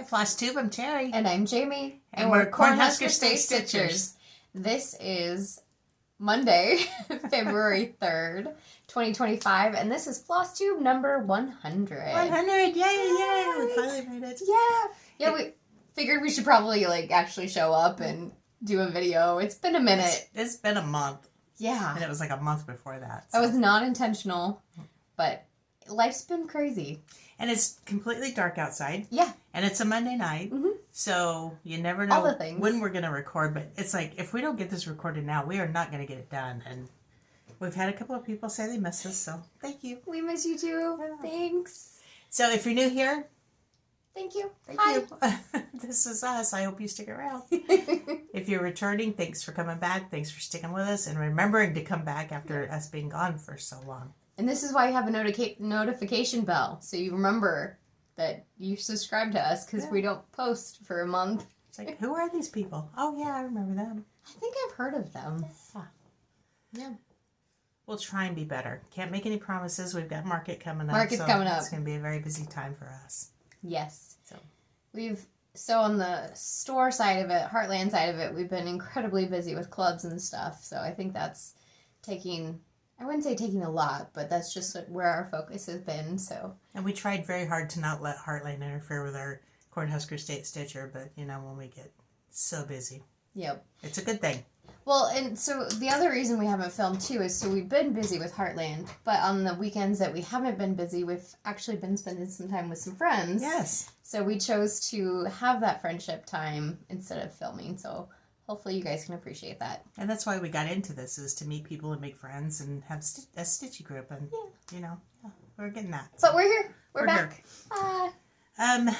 Flosstube, I'm Terri. And I'm Jamie. And we're Cornhusker Stay Stitchers. This is Monday, February 3rd, 2025, and this is Flosstube number 100. 100, yay, we finally made it. Yeah, we figured we should probably, actually show up and do a video. It's been a minute. It's been a month. Yeah. And it was like a month before that. So. That was not intentional, but life's been crazy. And it's completely dark outside. Yeah. And it's a Monday night. Mm-hmm. So you never know all the things. When we're going to record. But it's like, if we don't get this recorded now, we are not going to get it done. And we've had a couple of people say they miss us. So thank you. We miss you too. Yeah. Thanks. So if you're new here, thank you. Thank you. This is us. I hope you stick around. If you're returning, thanks for coming back. Thanks for sticking with us and remembering to come back after us being gone for so long. And this is why you have a notification bell, so you remember that you subscribe to us, because we don't post for a month. It's like, who are these people? Oh, yeah, I remember them. I think I've heard of them. Yeah. We'll try and be better. Can't make any promises. We've got market coming up. Market's coming up. It's going to be a very busy time for us. Yes. So on the store side of it, Heartland side of it, we've been incredibly busy with clubs and stuff. So I think that's taking, I wouldn't say taking a lot, but that's just where our focus has been. So. And we tried very hard to not let Heartland interfere with our Cornhusker State Stitcher, but when we get so busy. Yep. It's a good thing. Well, and so the other reason we haven't filmed too is so we've been busy with Heartland, but on the weekends that we haven't been busy, we've actually been spending some time with some friends. Yes. So we chose to have that friendship time instead of filming, so hopefully you guys can appreciate that. And that's why we got into this, is to meet people and make friends and have a stitchy group, and we're getting that. So. But we're here. We're back. Here.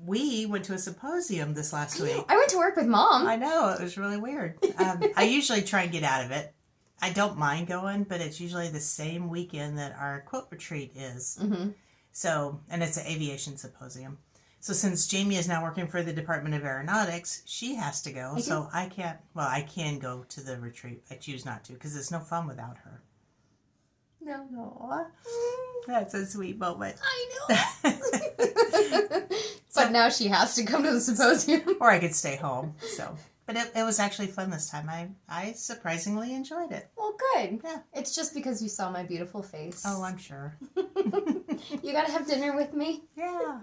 We went to a symposium this last week. I went to work with Mom. I know. It was really weird. I usually try and get out of it. I don't mind going, but it's usually the same weekend that our quilt retreat is. Mm-hmm. So, and it's an aviation symposium. So since Jamie is now working for the Department of Aeronautics, she has to go. So I can't, I can go to the retreat. I choose not to because it's no fun without her. No. That's a sweet moment. I know. But now she has to come to the symposium. Or I could stay home. So, but it was actually fun this time. I surprisingly enjoyed it. Well, good. Yeah. It's just because you saw my beautiful face. Oh, I'm sure. You gotta have dinner with me. Yeah.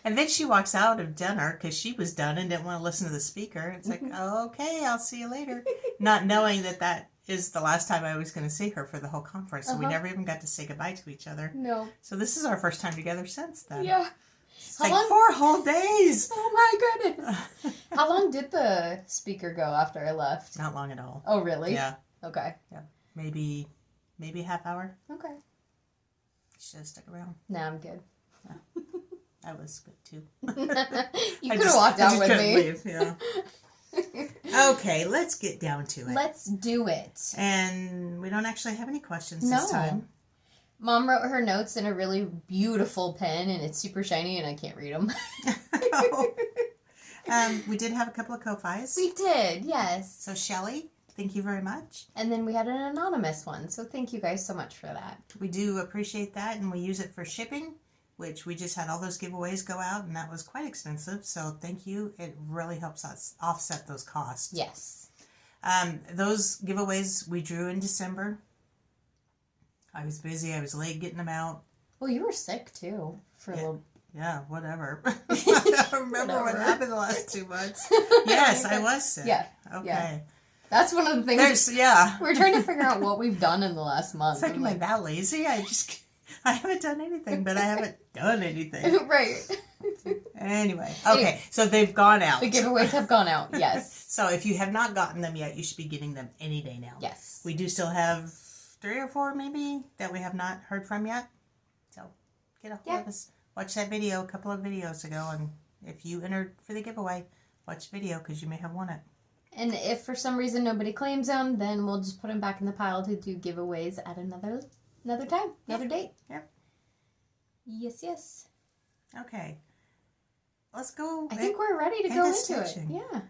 And then she walks out of dinner because she was done and didn't want to listen to the speaker. It's like, okay, I'll see you later. Not knowing that is the last time I was going to see her for the whole conference. So we never even got to say goodbye to each other. No. So this is our first time together since then. Yeah. It's like 4 whole days. Oh my goodness. How long did the speaker go after I left? Not long at all. Oh, really? Yeah. Okay. Yeah. Maybe half hour. Okay. Should have stuck around. No, I'm good. Yeah. I was good too. You could have walked out with me. Leave. Yeah. Okay, let's get down to it. Let's do it. And we don't actually have any questions this time. Mom wrote her notes in a really beautiful pen, and it's super shiny, and I can't read them. We did have a couple of Ko-Fis. We did, yes. So, Shelly, thank you very much. And then we had an anonymous one, so thank you guys so much for that. We do appreciate that, and we use it for shipping, which we just had all those giveaways go out, and that was quite expensive. So, thank you. It really helps us offset those costs. Yes. Those giveaways we drew in December. I was busy. I was late getting them out. Well, you were sick, too, for a little... Yeah, whatever. I don't remember what happened the last 2 months. Yes, I was sick. Yeah. Okay. Yeah. That's one of the things. We're trying to figure out what we've done in the last month. It's like, am I that lazy? I haven't done anything, but I haven't done anything. Right. Anyway. Okay, so they've gone out. The giveaways have gone out, yes. So if you have not gotten them yet, you should be getting them any day now. Yes. We do still have 3 or 4 maybe that we have not heard from yet. So get a hold of us. Watch that video a couple of videos ago, and if you entered for the giveaway, watch the video because you may have won it. And if for some reason nobody claims them, then we'll just put them back in the pile to do giveaways at another time, another date. Yep. Yes. Okay. Let's go. I think we're ready to go into it. Yeah.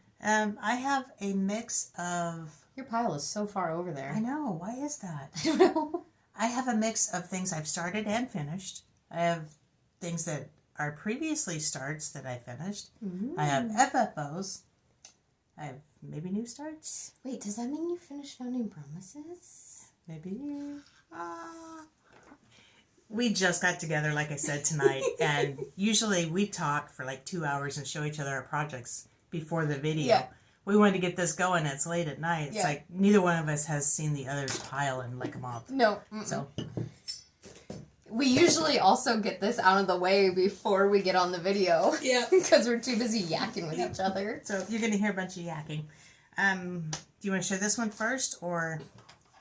I have a mix of... Your pile is so far over there. I know. Why is that? I don't know. I have a mix of things I've started and finished. I have things that are previously starts that I finished. Mm. I have FFOs. I have maybe new starts. Wait, does that mean you finished Founding Promises? Maybe. We just got together, like I said, tonight, and usually we talk for like 2 hours and show each other our projects before the video. Yeah. We wanted to get this going. It's late at night. It's Yeah. like neither one of us has seen the other's pile in like a month. No. So we usually also get this out of the way before we get on the video. Yeah. Because we're too busy yakking with each other. So you're going to hear a bunch of yakking. Do you want to show this one first, or?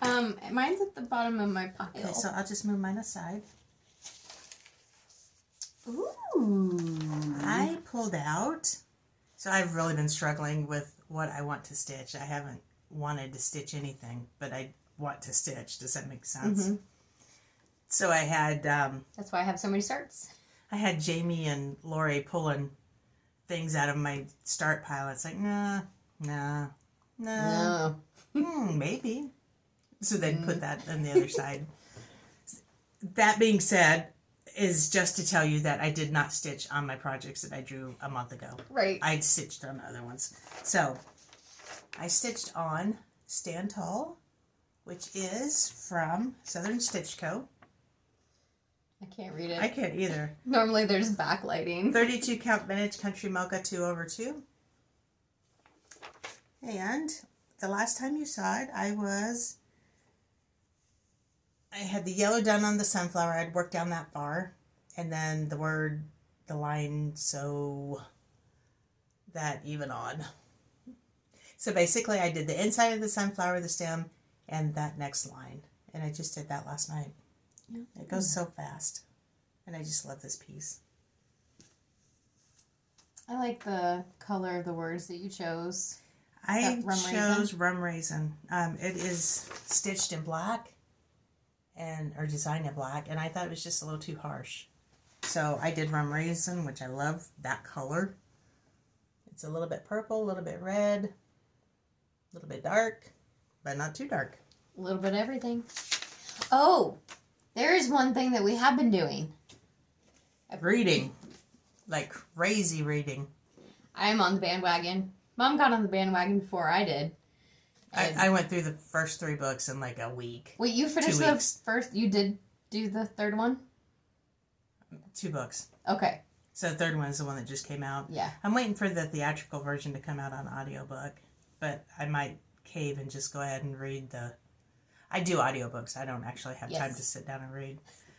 Mine's at the bottom of my pile. Okay, so I'll just move mine aside. Ooh. I pulled out. So I've really been struggling with what I want to stitch. I haven't wanted to stitch anything, but I want to stitch. Does that make sense? Mm-hmm. So I had... That's why I have so many starts. I had Jamie and Lori pulling things out of my start pile. It's like, no. Maybe. So they'd put that on the other side. That being said, is just to tell you that I did not stitch on my projects that I drew a month ago. Right. I'd stitched on other ones. So, I stitched on Stand Tall, which is from Southern Stitch Co. I can't read it. I can't either. Normally there's backlighting. 32 count vintage country mocha 2/2. And the last time you saw it, I had the yellow done on the sunflower. I'd worked down that far. And then the line, so that even on. So basically I did the inside of the sunflower, the stem, and that next line. And I just did that last night. It goes so fast. And I just love this piece. I like the color of the words that you chose. I chose rum raisin. It is stitched in black or designed in black, and I thought it was just a little too harsh. So I did rum raisin, which I love that color. It's a little bit purple, a little bit red, a little bit dark, but not too dark. A little bit of everything. Oh, there is one thing that we have been doing. Reading. Like crazy reading. I'm on the bandwagon. Mom got on the bandwagon before I did. I went through the first 3 books in like a week. Wait, you finished 2 the weeks. first? You did do the third one? 2 books. Okay. So the third one is the one that just came out. Yeah. I'm waiting for the theatrical version to come out on audiobook, but I might cave and just go ahead and read I do audiobooks. I don't actually have time to sit down and read.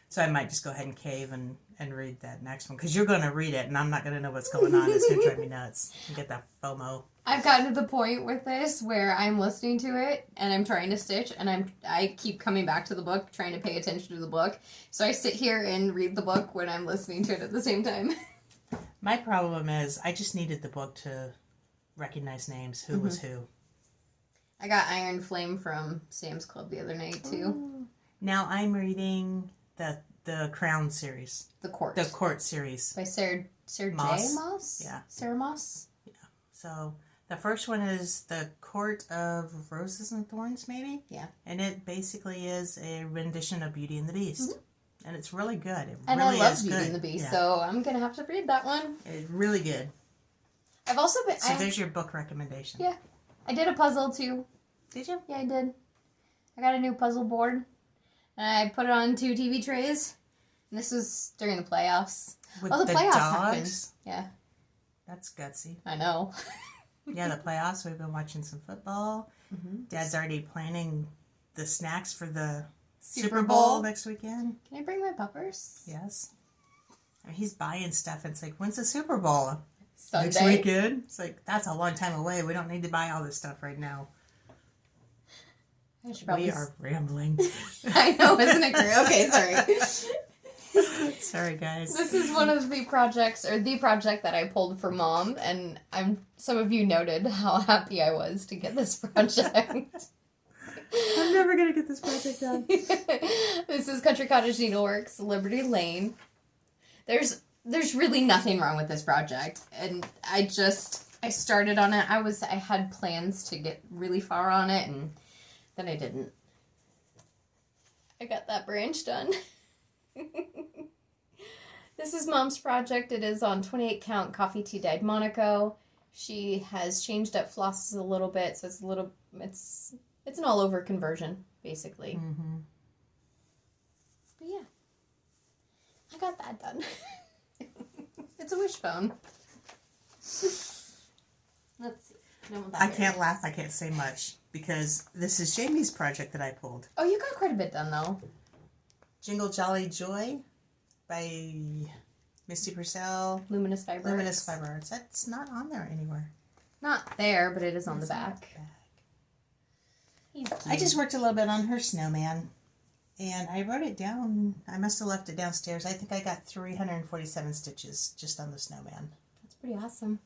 So I might just go ahead and cave and read that next one, because you're going to read it and I'm not going to know what's going on. It's going to drive me nuts and get that FOMO. I've gotten to the point with this where I'm listening to it and I'm trying to stitch and I keep coming back to the book, trying to pay attention to the book. So I sit here and read the book when I'm listening to it at the same time. My problem is I just needed the book to recognize names, who was who. I got Iron Flame from Sam's Club the other night too. Ooh. Now I'm reading the Crown series. The Court. The Court series. By Sarah J. Moss. Moss? Yeah. Sarah Moss? Yeah. So the first one is The Court of Roses and Thorns, maybe? Yeah. And it basically is a rendition of Beauty and the Beast. Mm-hmm. And it's really good. It and really I love is Beauty good. and the Beast, yeah. so I'm going to have to read that one. It's really good. I've also been... So there's your book recommendation. Yeah. I did a puzzle too. Did you? Yeah, I did. I got a new puzzle board. And I put it on 2 TV trays. And this was during the playoffs. With the playoffs happened. dogs? Yeah. That's gutsy. I know. Yeah, the playoffs. We've been watching some football. Mm-hmm. Dad's already planning the snacks for the Super Super Bowl Bowl next weekend. Can I bring my puppers? Yes. I mean, he's buying stuff. It's like, when's the Super Bowl? Sunday. Next weekend? It's like, that's a long time away. We don't need to buy all this stuff right now. I should probably... We are rambling. I know, isn't it great? Okay, sorry. Sorry, guys. This is one of the projects, or the project that I pulled for Mom, and some of you noted how happy I was to get this project. I'm never going to get this project done. This is Country Cottage Needleworks, Liberty Lane. There's really nothing wrong with this project, and I started on it. I had plans to get really far on it, and then I didn't. I got that branch done. This is Mom's project. It is on 28 count coffee tea dyed Monaco. She has changed up flosses a little bit, so it's an all over conversion, basically. Mm-hmm. But yeah, I got that done. It's a wishbone. Let's see. I can't laugh. I can't say much because this is Jamie's project that I pulled. Oh, you got quite a bit done though. Jingle Jolly Joy by Misty Purcell. Luminous Fiber. Luminous Fiber Arts. That's not on there anywhere. Not there, but it is on the back. I just worked a little bit on her snowman. And I wrote it down. I must have left it downstairs. I think I got 347 stitches just on the snowman. That's pretty awesome.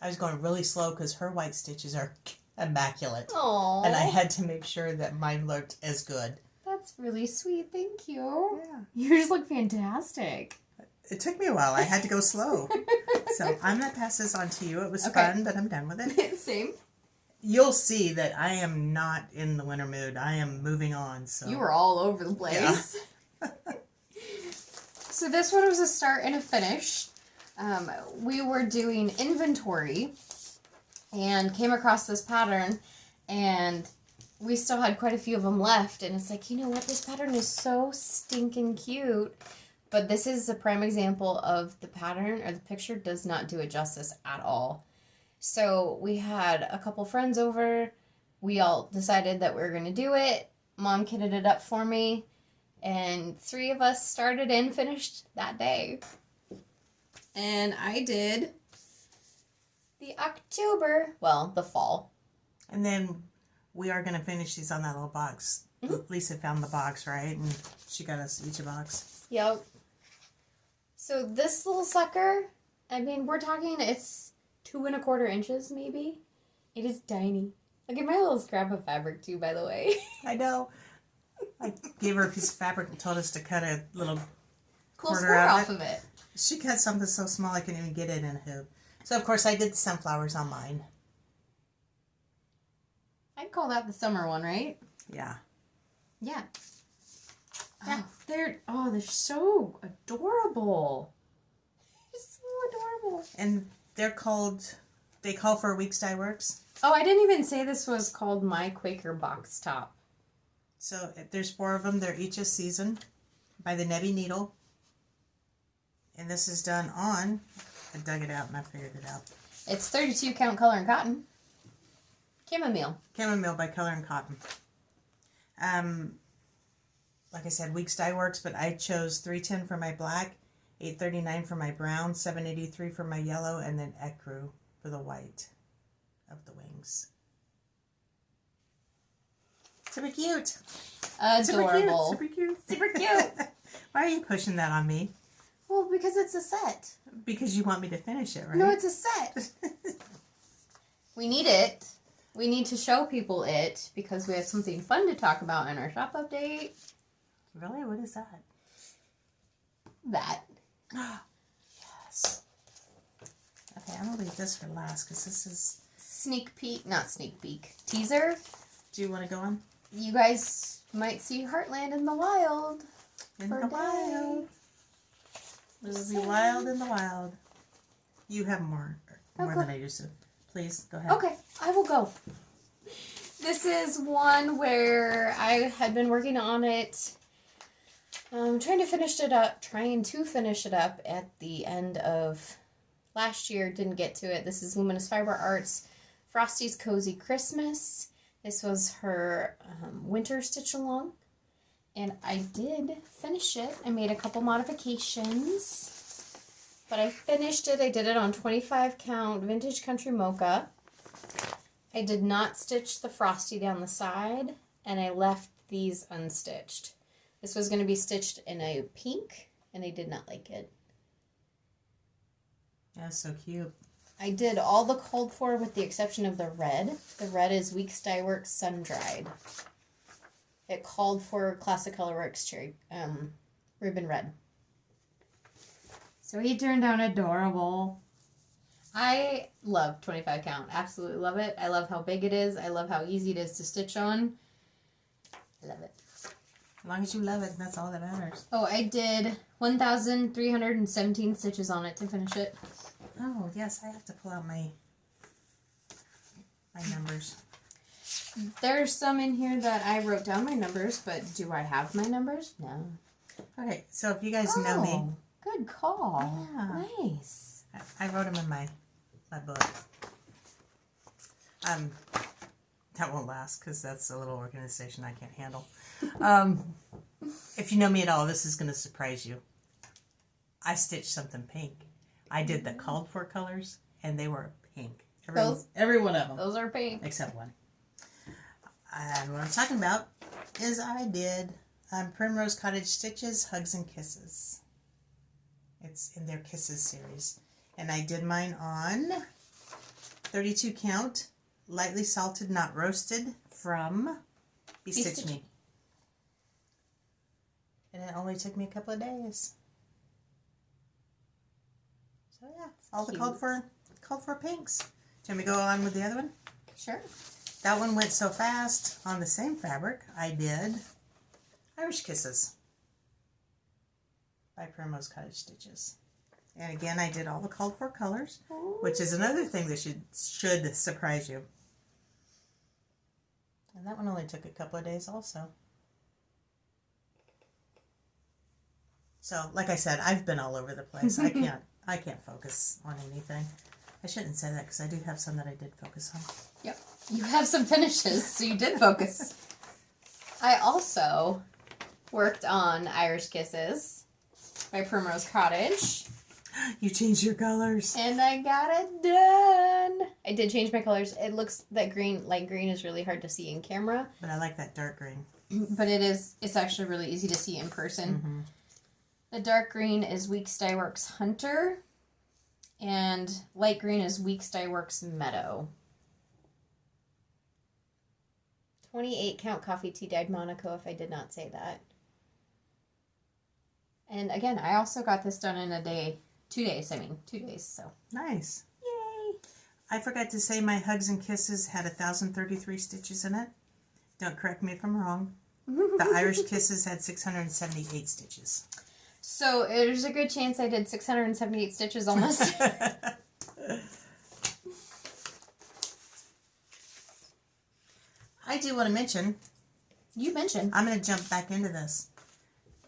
I was going really slow because her white stitches are immaculate. Aww. And I had to make sure that mine looked as good. That's really sweet. Thank you. Yeah. You just look fantastic. It took me a while. I had to go slow. So I'm going to pass this on to you. It was fun, but I'm done with it. Same. You'll see that I am not in the winter mood. I am moving on. So you were all over the place. Yeah. So this one was a start and a finish. We were doing inventory and came across this pattern, and we still had quite a few of them left. And it's like, you know what? This pattern is so stinking cute. But this is a prime example of the pattern, or the picture does not do it justice at all. So we had a couple friends over. We all decided that we were going to do it. Mom kitted it up for me. And 3 of us started and finished that day. And I did the the fall. And then we are going to finish these on that little box. Mm-hmm. Lisa found the box, right? And she got us each a box. Yep. So this little sucker, I mean, we're talking, it's 2 1/4 inches, maybe. It is tiny. Look at my little scrap of fabric, too, by the way. I know. I gave her a piece of fabric and told us to cut a little corner square out off of it. She cut something so small I couldn't even get it in a hoop. So, of course, I did the sunflowers on mine. I'd call that the summer one, right? Yeah. Yeah. Oh, they're so adorable. They're so adorable. And they call for Weeks Dye Works. Oh, I didn't even say this was called My Quaker Box Top. So there's 4 of them. They're each a season by the Nebby Needle. And this is done on, I dug it out and I figured it out. It's 32 count color and cotton. Chamomile. Chamomile by Color and Cotton. Like I said, Weeks Dye Works, but I chose $3.10 for my black, $8.39 for my brown, $7.83 for my yellow, and then ecru for the white of the wings. Super cute. Adorable. Super cute. Super cute. Why are you pushing that on me? Well, because it's a set. Because you want me to finish it, right? No, it's a set. We need it. We need to show people it because we have something fun to talk about in our shop update. Really? What is that? That. Yes. Okay, I'm going to leave this for last because this is... Not sneak peek. Teaser. Do you want to go on? You guys might see Heartland in the wild. In the wild. It will be wild in the wild. You have more than I do, so please go ahead. Okay, I will go. This is one where I had been working on it. Trying to finish it up at the end of last year. Didn't get to it. This is Luminous Fiber Arts Frosty's Cozy Christmas. This was her winter stitch along. And I did finish it. I made a couple modifications. But I finished it. I did it on 25 count Vintage Country Mocha. I did not stitch the Frosty down the side. And I left these unstitched. This was going to be stitched in a pink. And I did not like it. That's so cute. I did all the called for with the exception of the red. The red is Weeks Dye Works Sun Dried. It called for Classic Colorworks Cherry Ribbon Red. So he turned out adorable. I love 25 count. Absolutely love it. I love how big it is. I love how easy it is to stitch on. I love it. As long as you love it, that's all that matters. Oh, I did 1,317 stitches on it to finish it. Oh, yes, I have to pull out my numbers. There's some in here that I wrote down my numbers, but do I have my numbers? No. Okay, so if you guys know me. Good call. Yeah. Nice. I wrote them in my book. That won't last because that's a little organization I can't handle. If you know me at all, this is going to surprise you. I stitched something pink. I did the called for colors, and they were pink. Every one of them. Those are pink. Except one. And what I'm talking about is I did Primrose Cottage Stitches, Hugs and Kisses. It's in their Kisses series. And I did mine on 32 count, lightly salted, not roasted, from Bestitch Me. And it only took me a couple of days. So yeah, all the called for pinks. Can we go on with the other one? Sure. That one went so fast. On the same fabric, I did Irish Kisses by Primrose Cottage Stitches. And again, I did all the called for colors, which is another thing that should surprise you. And that one only took a couple of days also. So, like I said, I've been all over the place. I can't focus on anything. I shouldn't say that because I do have some that I did focus on. Yep. You have some finishes, so you did focus. I also worked on Irish Kisses by Primrose Cottage. You changed your colors. And I got it done. I did change my colors. It looks that light green is really hard to see in camera. But I like that dark green. But it's actually really easy to see in person. Mm-hmm. The dark green is Weeks Dye Works Hunter. And light green is Weeks Dye Works Meadow. 28 count coffee tea dyed Monaco, if I did not say that. And again, I also got this done in a day. 2 days, so. Nice. Yay! I forgot to say my Hugs and Kisses had 1,033 stitches in it. Don't correct me if I'm wrong. The Irish Kisses had 678 stitches. So there's a good chance I did 678 stitches almost. I do want to mention. You mentioned. I'm going to jump back into this.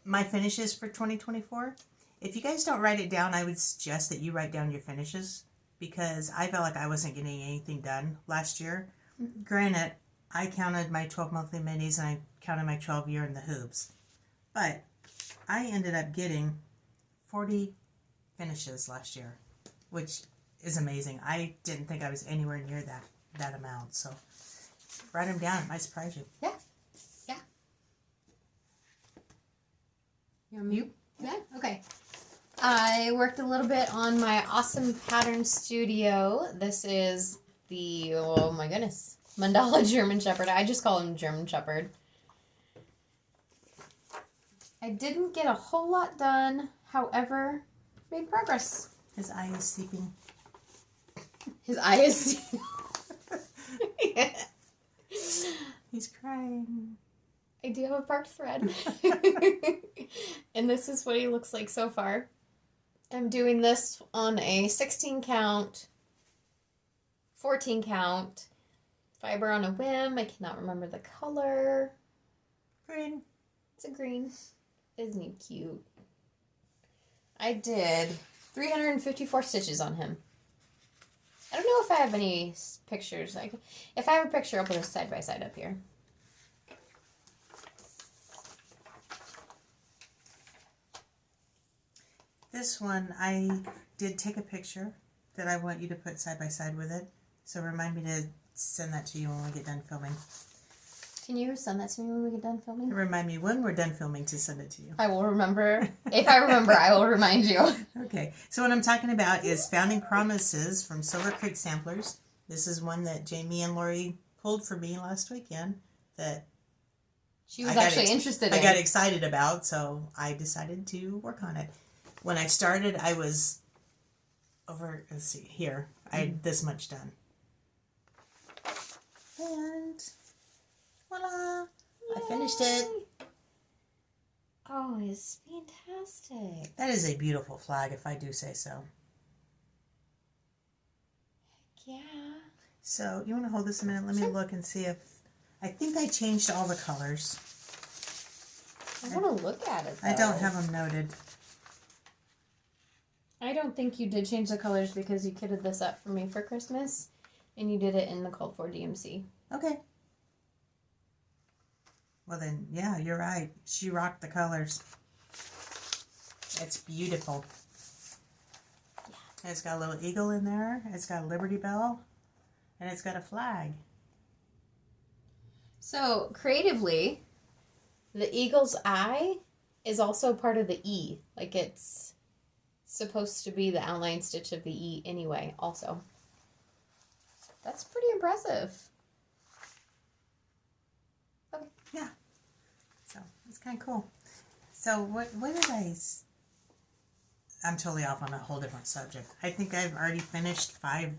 My finishes for 2024. If you guys don't write it down, I would suggest that you write down your finishes because I felt like I wasn't getting anything done last year. Mm-hmm. Granted, I counted my 12 monthly minis and I counted my 12 year in the hoops. But I ended up getting 40 finishes last year, which is amazing. I didn't think I was anywhere near that amount. So write them down. It might surprise you. Yeah. Yeah. You want me? Yeah? Okay. I worked a little bit on my awesome pattern studio. This is the, oh my goodness, Mandala German Shepherd. I just call him German Shepherd. I didn't get a whole lot done, however, made progress. His eye is sleeping. His eye is He's crying. I do have a part thread. And this is what he looks like so far. I'm doing this on a 16 count, 14 count, fiber on a whim. I cannot remember the color. Green. It's a green. Isn't he cute? I did 354 stitches on him. I don't know if I have any pictures. If I have a picture, I'll put a side by side up here. This one, I did take a picture that I want you to put side by side with it. So remind me to send that to you when we get done filming. Can you send that to me when we get done filming? Remind me when we're done filming to send it to you. I will remember. If I remember, I will remind you. Okay. So what I'm talking about is Founding Promises from Silver Creek Samplers. This is one that Jamie and Lori pulled for me last weekend that she was actually interested in. I got excited about, so I decided to work on it. When I started, I was over, let's see, here. I had this much done. And voila, I finished it. is fantastic. That is a beautiful flag, if I do say so. Yeah. So, you want to hold this a minute? Let me look and see if... I think I changed all the colors. I want to look at it, though. I don't have them noted. I don't think you did change the colors because you kitted this up for me for Christmas. And you did it in the Called For DMC. Okay. Well then, yeah, you're right. She rocked the colors. It's beautiful. Yeah. It's got a little eagle in there. It's got a Liberty Bell. And it's got a flag. So, creatively, the eagle's eye is also part of the E. Like, it's supposed to be the outline stitch of the E anyway, also. That's pretty impressive. Okay. Yeah. So, it's kind of cool. So, what did I'm totally off on a whole different subject. I think I've already finished 5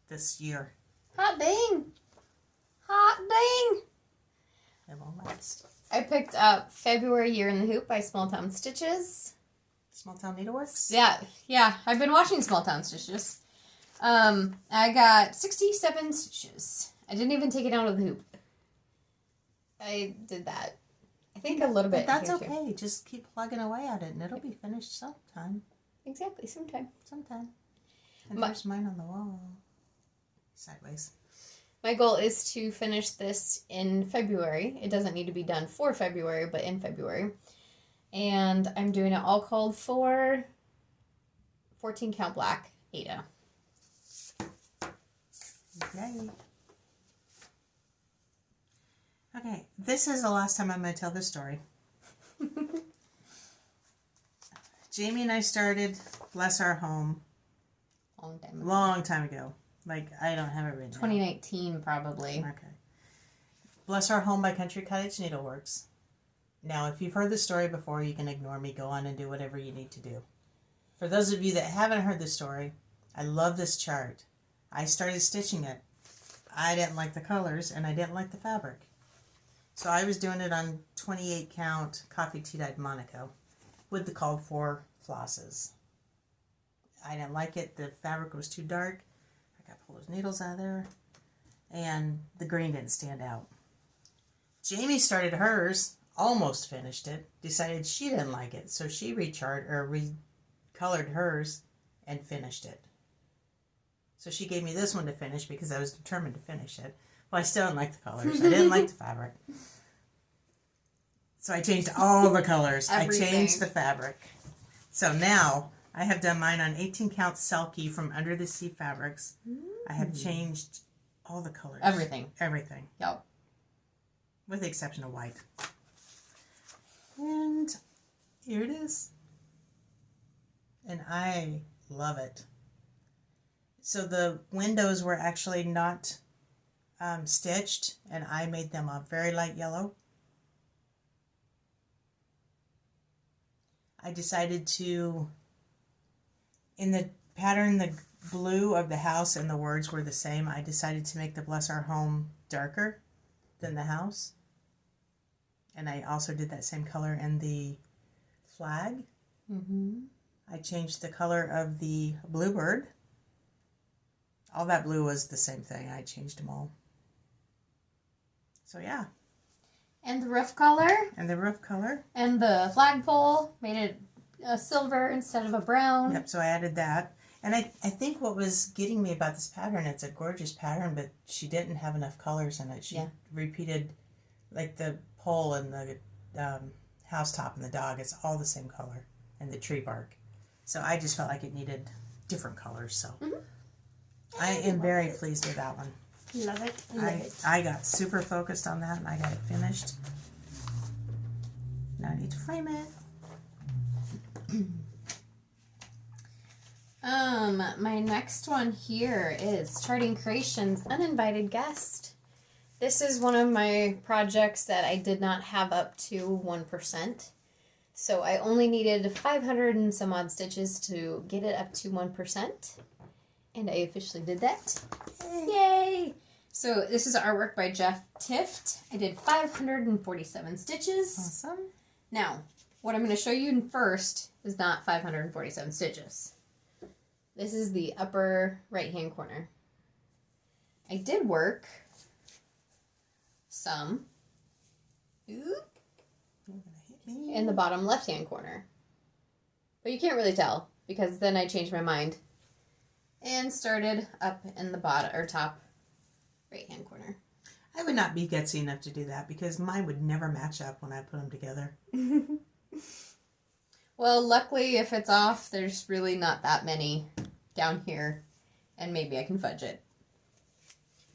this year. Hot dang! Hot dang! It won't last. I picked up February Year in the Hoop by Small Town Stitches. Small Town Needleworks? Yeah. I've been watching Small Town Stitches. I got 67 stitches. I didn't even take it out of the hoop. I did that. I think a little bit. But that's okay. Just keep plugging away at it, and it'll be finished sometime. Exactly, sometime. And there's mine on the wall. Sideways. My goal is to finish this in February. It doesn't need to be done for February, but in February. And I'm doing it all called for 14 count black Ada. Yay. Okay, this is the last time I'm going to tell this story. Jamie and I started Bless Our Home long time ago. Like, I don't have it written 2019, probably. Okay. Bless Our Home by Country Cottage Needleworks. Now, if you've heard the story before, you can ignore me. Go on and do whatever you need to do. For those of you that haven't heard the story, I love this chart. I started stitching it. I didn't like the colors, and I didn't like the fabric. So I was doing it on 28 count coffee tea-dyed Monaco with the called for flosses. I didn't like it. The fabric was too dark. I got to pull those needles out of there, and the green didn't stand out. Jamie started hers, almost finished it, decided she didn't like it, so she recolored hers and finished it. So she gave me this one to finish because I was determined to finish it. Well, I still didn't like the colors. I didn't like the fabric. So I changed all the colors. Everything. I changed the fabric. So now I have done mine on 18 count Selkie from Under the Sea Fabrics. I have changed all the colors. Everything. Everything. Yep. With the exception of white. And here it is. And I love it. So the windows were actually not stitched, and I made them a very light yellow. I decided to, in the pattern, the blue of the house and the words were the same. I decided to make the Bless Our Home darker than the house. And I also did that same color in the flag. I changed the color of the bluebird. All that blue was the same thing. I changed them all. So yeah. And the roof color. And the roof color. And the flagpole. Made it a silver instead of a brown. Yep, so I added that. And I think what was getting me about this pattern, it's a gorgeous pattern, but she didn't have enough colors in it. She repeated, like the pole and the housetop and the dog, it's all the same color. And the tree bark. So I just felt like it needed different colors, so... I am very pleased with that one. Love it. Love it. I got super focused on that and I got it finished. Now I need to frame it. My next one here is Charting Creations Uninvited Guest. This is one of my projects that I did not have up to 1%. So I only needed 500 and some odd stitches to get it up to 1%. And I officially did that. Yay! So this is artwork by Jeff Tift. I did 547 stitches. Awesome. Now, What I'm going to show you first is not 547 stitches. This is the upper right-hand corner. I did work some in the bottom left-hand corner. But you can't really tell because then I changed my mind and started up in the bottom or top right-hand corner. I would not be gutsy enough to do that because mine would never match up when I put them together. Well, luckily, if it's off, there's really not that many down here, and maybe I can fudge it.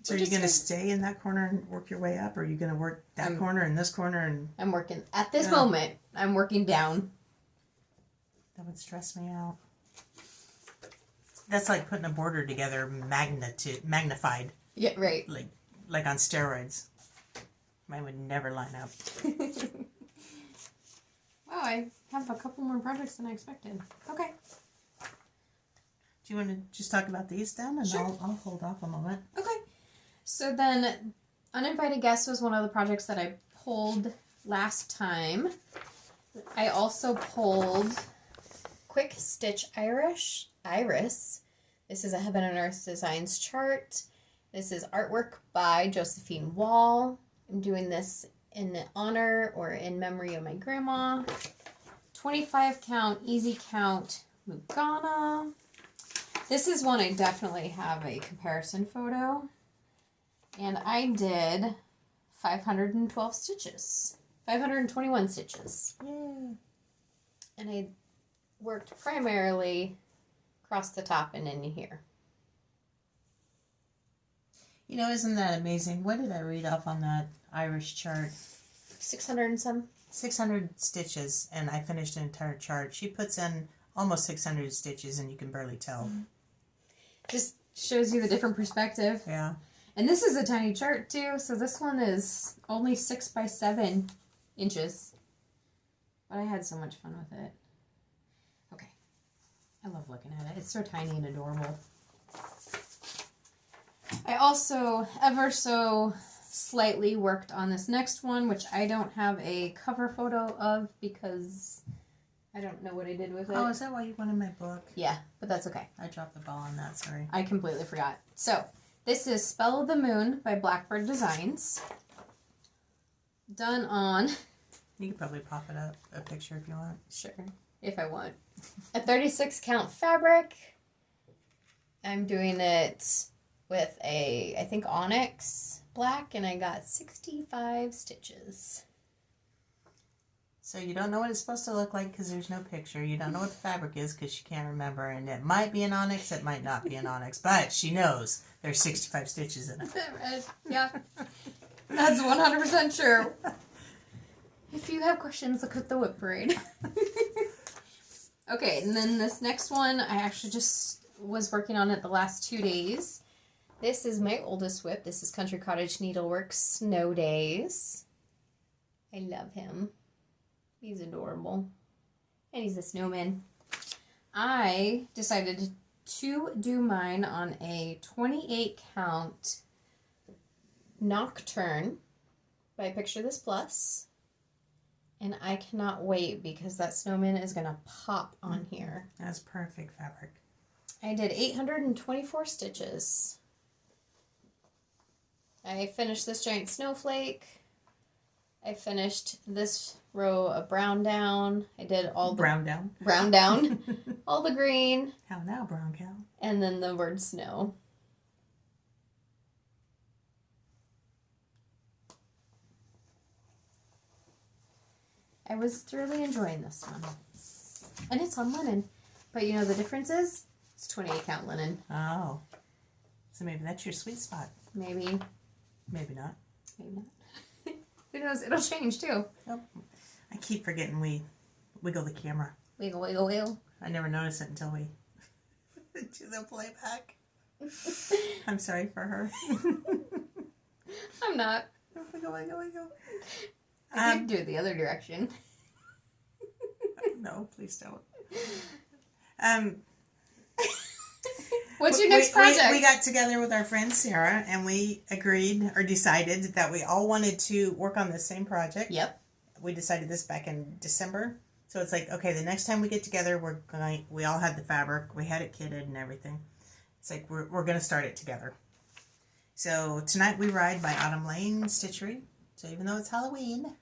So are you going to stay in that corner and work your way up, or are you going to work that corner and this corner? And I'm working, at this moment, I'm working down. That would stress me out. That's like putting a border together magnified. Yeah, right. Like on steroids. Mine would never line up. Wow, I have a couple more projects than I expected. Okay. Do you want to just talk about these then? And Sure. I'll hold off a moment. Okay. So then, Uninvited Guest was one of the projects that I pulled last time. I also pulled Quick Stitch Iris. This is a Heaven and Earth Designs chart. This is artwork by Josephine Wall. I'm doing this in honor or in memory of my grandma. 25 count, easy count, Lugana. This is one I definitely have a comparison photo. And I did 512 stitches. 521 stitches. Yay. And I worked primarily across the top and in here. You know, isn't that amazing? What did I read off on that Irish chart? 600 and some. 600 stitches, and I finished an entire chart. She puts in almost 600 stitches, and you can barely tell. Just shows you the different perspective. Yeah. And this is a tiny chart, too, so this one is only 6 by 7 inches. But I had so much fun with it. Okay. I love looking at it. It's so tiny and adorable. I also ever so slightly worked on this next one, which I don't have a cover photo of because I don't know what I did with it. Oh, is that why you wanted my book? Yeah, but that's okay. I dropped the ball on that, sorry. I completely forgot. So, this is Spell of the Moon by Blackbird Designs. Done on... You could probably pop it up, a picture if you want. Sure, if I want. A 36 count fabric. I'm doing it with a, I think, onyx black, and I got 65 stitches. So you don't know what it's supposed to look like because there's no picture. You don't know what the fabric is because she can't remember. And it might be an onyx, it might not be an onyx. But she knows there's 65 stitches in it. Yeah, that's 100% true. If you have questions, look at the whip parade. Okay, and then this next one, I actually just was working on it the last 2 days. This is my oldest whip. This is Country Cottage Needleworks Snow Days. I love him. He's adorable. And he's a snowman. I decided to do mine on a 28 count Nocturne by Picture This Plus. And I cannot wait because that snowman is going to pop on here. That's perfect fabric. I did 824 stitches. I finished this giant snowflake. I finished this row of brown down. I did all the... Brown down? Brown down. All the green. How now, brown cow? And then the word snow. I was thoroughly enjoying this one. And it's on linen. But you know the difference is? It's 28 count linen. Oh. So maybe that's your sweet spot. Maybe. Maybe not. Maybe not. Who knows? It'll change too. Nope. I keep forgetting we wiggle the camera. Wiggle, wiggle, wiggle. I never notice it until we do the playback. I'm sorry for her. I'm not. Wiggle, wiggle, wiggle. I could do it the other direction. No, please don't. What's your next project? We got together with our friend Sarah and we agreed or decided that we all wanted to work on the same project. Yep. We decided this back in December. So it's like, okay, the next time we get together, we all had the fabric, we had it kitted and everything. It's like we're going to start it together. So tonight we ride by Autumn Lane Stitchery. So even though it's Halloween,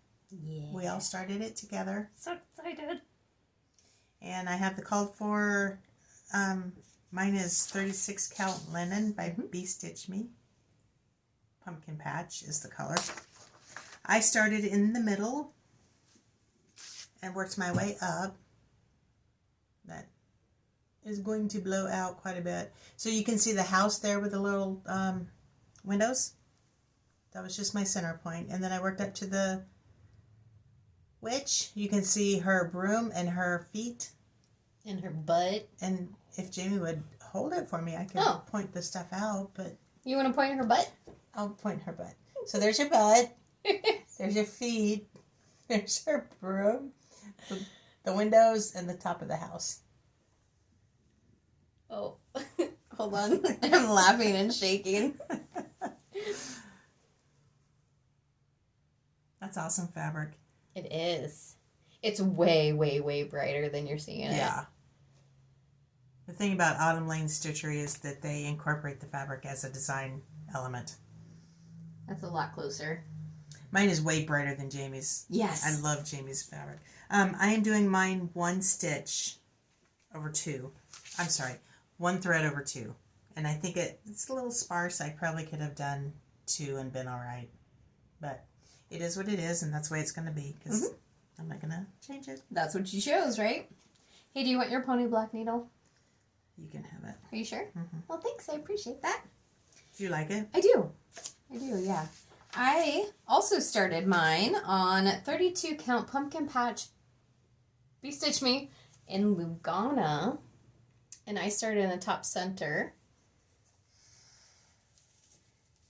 we all started it together. So excited. And I have the called for, mine is 36 count linen by Bee Stitch Me. Pumpkin Patch is the color. I started in the middle and worked my way up. That is going to blow out quite a bit. So you can see the house there with the little windows. That was just my center point. And then I worked up to the witch. You can see her broom and her feet. And her butt. And if Jamie would hold it for me, I could point the stuff out. But you want to point her butt? I'll point her butt. So there's your butt. There's your feet. There's her broom. The windows and the top of the house. Oh, hold on. I'm laughing and shaking. That's awesome fabric. It is. It's way, way, way brighter than you're seeing it. Yeah. The thing about Autumn Lane Stitchery is that they incorporate the fabric as a design element. That's a lot closer. Mine is way brighter than Jamie's. Yes. I love Jamie's fabric. I am doing mine 1 stitch over 2. I'm sorry, 1 thread over 2. And I think it's a little sparse. I probably could have done 2 and been all right. But it is what it is, and that's the way it's going to be, because I'm not going to change it. That's what you chose, right? Hey, do you want your pony black needle? You can have it. Are you sure? Mm-hmm. Well, thanks. I appreciate that. Do you like it? I do, yeah. I also started mine on 32 count Pumpkin Patch Bee Stitch Me in Lugana. And I started in the top center.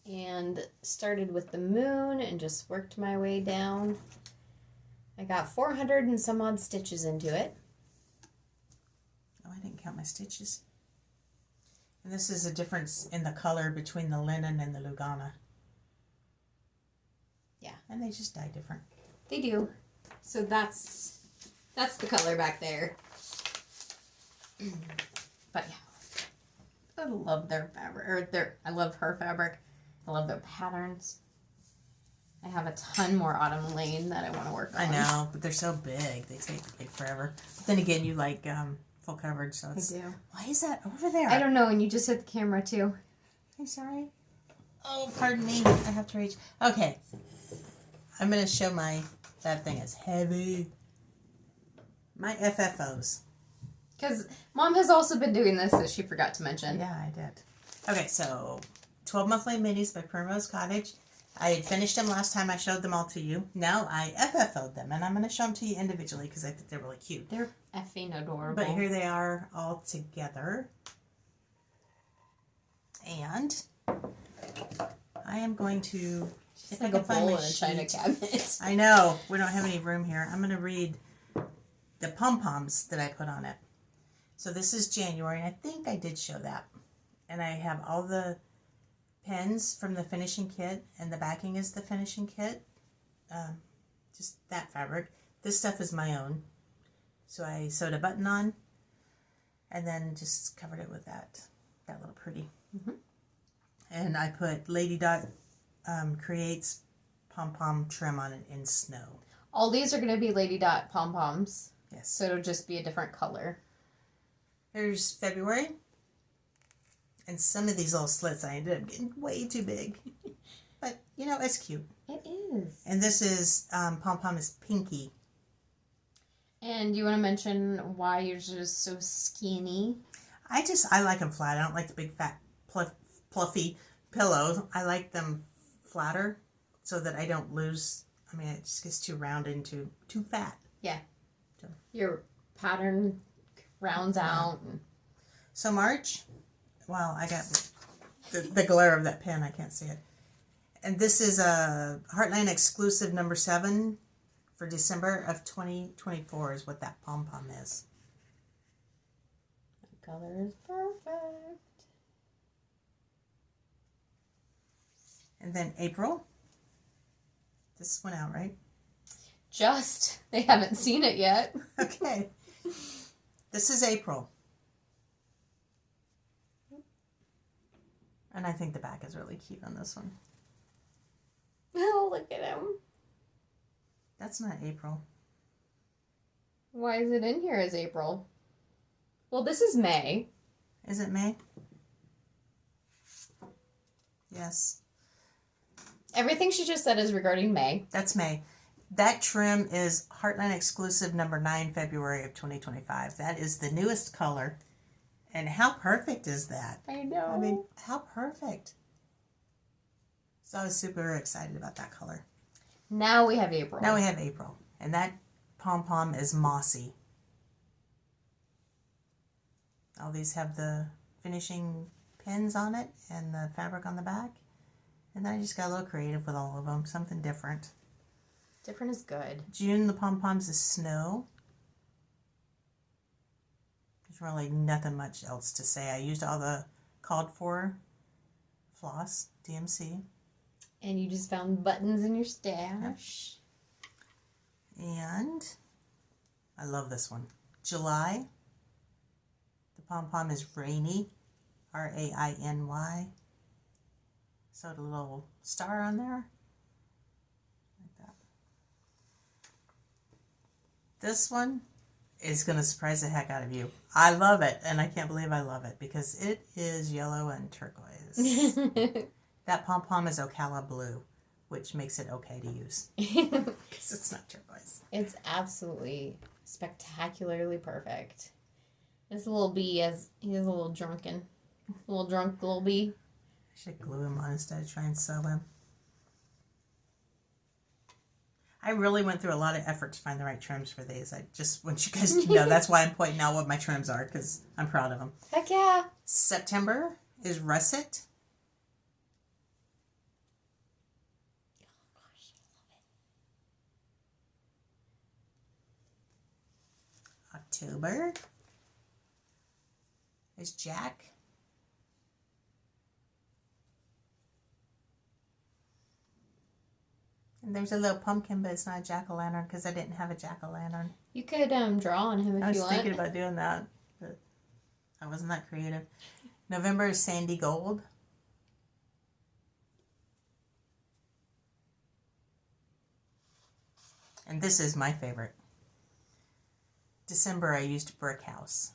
And started with the moon and just worked my way down. I got 400 and some odd stitches into it. Oh, I didn't count my stitches. And this is a difference in the color between the linen and the Lugana. Yeah. And they just dye different. They do. So that's the color back there. But yeah. I love their fabric. I love her fabric. I love their patterns. I have a ton more Autumn Lane that I want to work on. I know, but they're so big. They take forever. But then again, you like full coverage, so it's... I do. Why is that over there? I don't know, and you just hit the camera too. I'm sorry. Oh, pardon me. I have to reach. Okay. I'm going to show that thing is heavy. My FFOs. Because Mom has also been doing this that she forgot to mention. Yeah, I did. Okay, so 12 Monthly Minis by Primrose Cottage. I had finished them last time I showed them all to you. Now I FFO'd them, and I'm going to show them to you individually because I think they're really cute. They're effing adorable. But here they are all together. And I am going to... It's like a bowl in a china cabinet. I know. We don't have any room here. I'm going to read the pom-poms that I put on it. So this is January, and I think I did show that. And I have all the pens from the finishing kit, and the backing is the finishing kit. Just that fabric. This stuff is my own. So I sewed a button on, and then just covered it with that little pretty. Mm-hmm. And I put Lady Dot Creates pom-pom trim on it in snow. All these are going to be Lady Dot pom-poms. Yes. So it'll just be a different color. There's February. And some of these little slits I ended up getting way too big. But, you know, it's cute. It is. And this is, pom-pom is pinky. And you want to mention why yours is so skinny? I like them flat. I don't like the big, fat, fluffy pillows. I like them flatter so that I don't lose. I mean, it just gets too rounded and too fat. Yeah. So. Your pattern rounds out. So March, well, I got the glare of that pen. I can't see it. And this is a Heartland exclusive number 7 for December of 2024 is what that pom-pom is. The color is perfect. And then April. This went out, right? They haven't seen it yet. Okay. This is April. And I think the back is really cute on this one. Oh, look at him. That's not April. Why is it in here as April? Well, this is May. Is it May? Yes. Everything she just said is regarding May. That's May. That trim is Heartland exclusive number 9, February of 2025. That is the newest color. And how perfect is that? I know. I mean, how perfect. So I was super excited about that color. Now we have April. Now we have April. And that pom-pom is mossy. All these have the finishing pins on it and the fabric on the back. And then I just got a little creative with all of them. Something different. Different is good. June, the pom-poms is snow. There's really nothing much else to say. I used all the called for floss, DMC. And you just found buttons in your stash. And I love this one. July. The pom-pom is rainy. R-A-I-N-Y. Sewed a little star on there. Like that. This one is going to surprise the heck out of you. I love it, and I can't believe I love it because it is yellow and turquoise. That pom-pom is Ocala blue, which makes it okay to use because it's not turquoise. It's absolutely spectacularly perfect. This little bee he's a little drunk little bee. I should glue him on instead of trying to sew him. I really went through a lot of effort to find the right trims for these. I just want you guys to know that's why I'm pointing out what my trims are because I'm proud of them. Heck yeah. September is russet. October is Jack. And there's a little pumpkin, but it's not a jack-o'-lantern because I didn't have a jack-o'-lantern. You could draw on him if you want. I was thinking about doing that, but I wasn't that creative. November is sandy gold. And this is my favorite. December, I used brick house.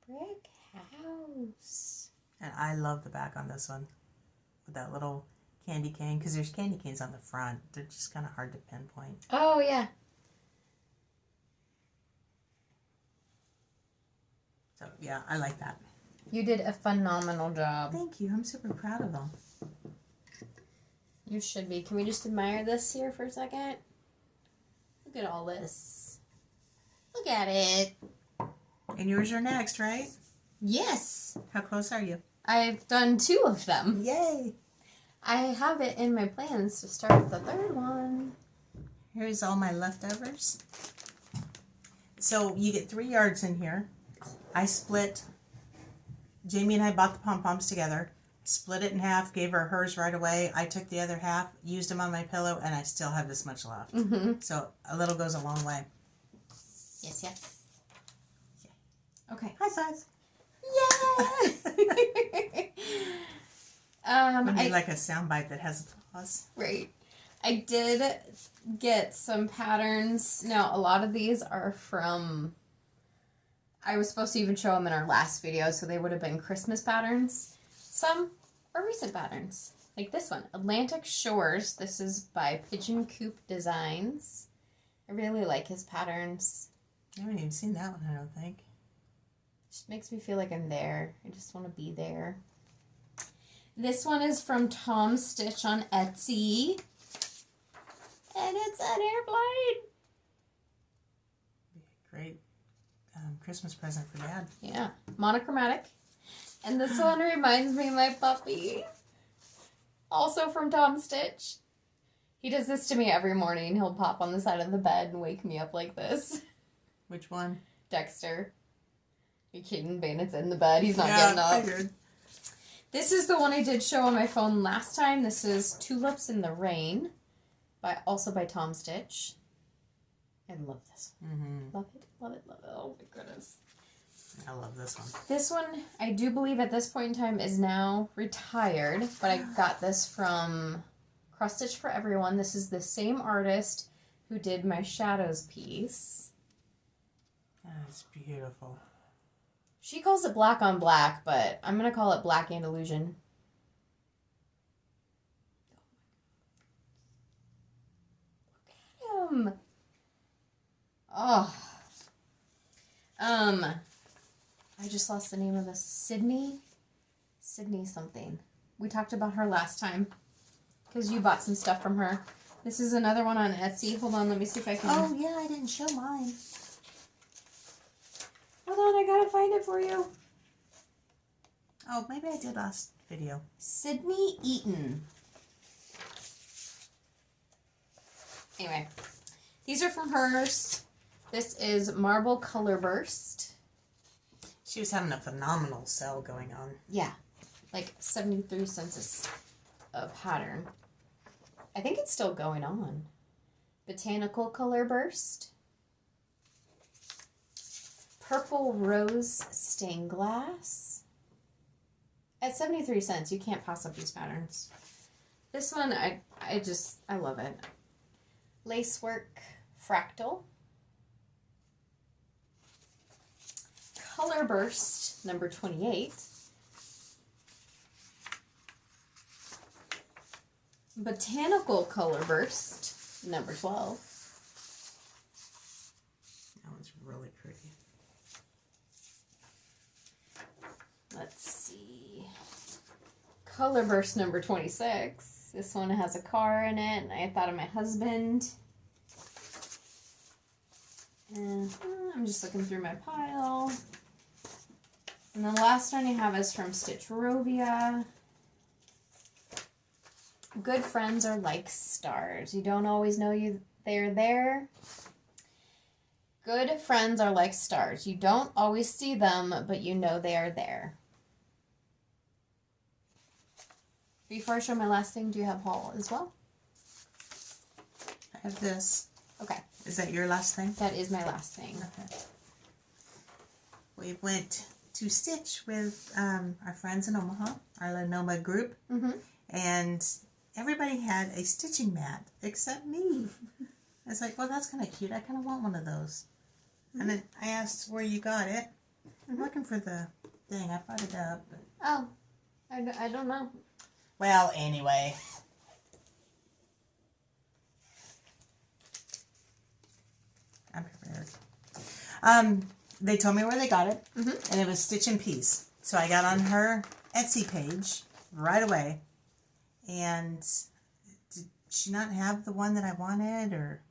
Brick house. And I love the back on this one. With that little candy cane. Because there's candy canes on the front. They're just kind of hard to pinpoint. Oh, yeah. So, yeah, I like that. You did a phenomenal job. Thank you. I'm super proud of them. You should be. Can we just admire this here for a second? Look at all this. Look at it. And yours are next, right? Yes. How close are you? I've done 2 of them. Yay. I have it in my plans to start with the 3rd one. Here's all my leftovers. So you get 3 yards in here. I split, Jamie and I bought the pom-poms together, split it in half, gave her hers right away. I took the other half, used them on my pillow, and I still have this much left. Mm-hmm. So a little goes a long way. Yes, yes. Okay. High five. Yay! We need like a soundbite that has applause. Right. I did get some patterns. Now, a lot of these are from... I was supposed to even show them in our last video, so they would have been Christmas patterns. Some are recent patterns, like this one, Atlantic Shores. This is by Pigeon Coop Designs. I really like his patterns. I haven't even seen that one, I don't think. Just makes me feel like I'm there. I just want to be there. This one is from Tom Stitch on Etsy. And it's an airplane. Great. Christmas present for Dad. Yeah, monochromatic. And this one reminds me of my puppy. Also from Tom Stitch. He does this to me every morning. He'll pop on the side of the bed and wake me up like this. Which one? Dexter. You kidding? Bandit's in the bed. He's not getting up. Figured. This is the one I did show on my phone last time. This is Tulips in the Rain. Also by Tom Stitch. I love this one. Mm-hmm. Love it, love it, love it. Oh my goodness. I love this one. This one, I do believe at this point in time is now retired, but I got this from Cross Stitch for Everyone. This is the same artist who did my Shadows piece. That's beautiful. She calls it black on black, but I'm going to call it black and illusion. Look at him. Oh. I just lost the name of this. Sydney something. We talked about her last time because you bought some stuff from her. This is another one on Etsy. Hold on, let me see if I can. Oh yeah, I didn't show mine. Hold on, I gotta find it for you. Oh, maybe I did last video. Sydney Eaton. Anyway, these are from hers. This is Marble Color Burst. She was having a phenomenal sale going on. Yeah, like 73 cents a pattern. I think it's still going on. Botanical Color Burst. Purple Rose Stained Glass. At 73 cents, you can't pass up these patterns. This one, I love it. Lacework Fractal. Color Burst, number 28. Botanical Color Burst, number 12. That one's really pretty. Let's see. Color Burst, number 26. This one has a car in it, and I thought of my husband. And I'm just looking through my pile. And the last one I have is from Stitchrovia. Good friends are like stars. You don't always know they're there. Good friends are like stars. You don't always see them, but you know they are there. Before I show my last thing, do you have haul as well? I have this. Okay. Is that your last thing? That is my last thing. Okay. We went to Stitch with our friends in Omaha, our Lenoma group, and everybody had a stitching mat except me. I was like, well, that's kind of cute. I kind of want one of those. And then I asked where you got it. I'm looking for the thing. I brought it up. But... Oh, I don't know. Well, anyway. I'm prepared. They told me where they got it, and it was Stitch and Piece. So I got on her Etsy page right away. And did she not have the one that I wanted, or?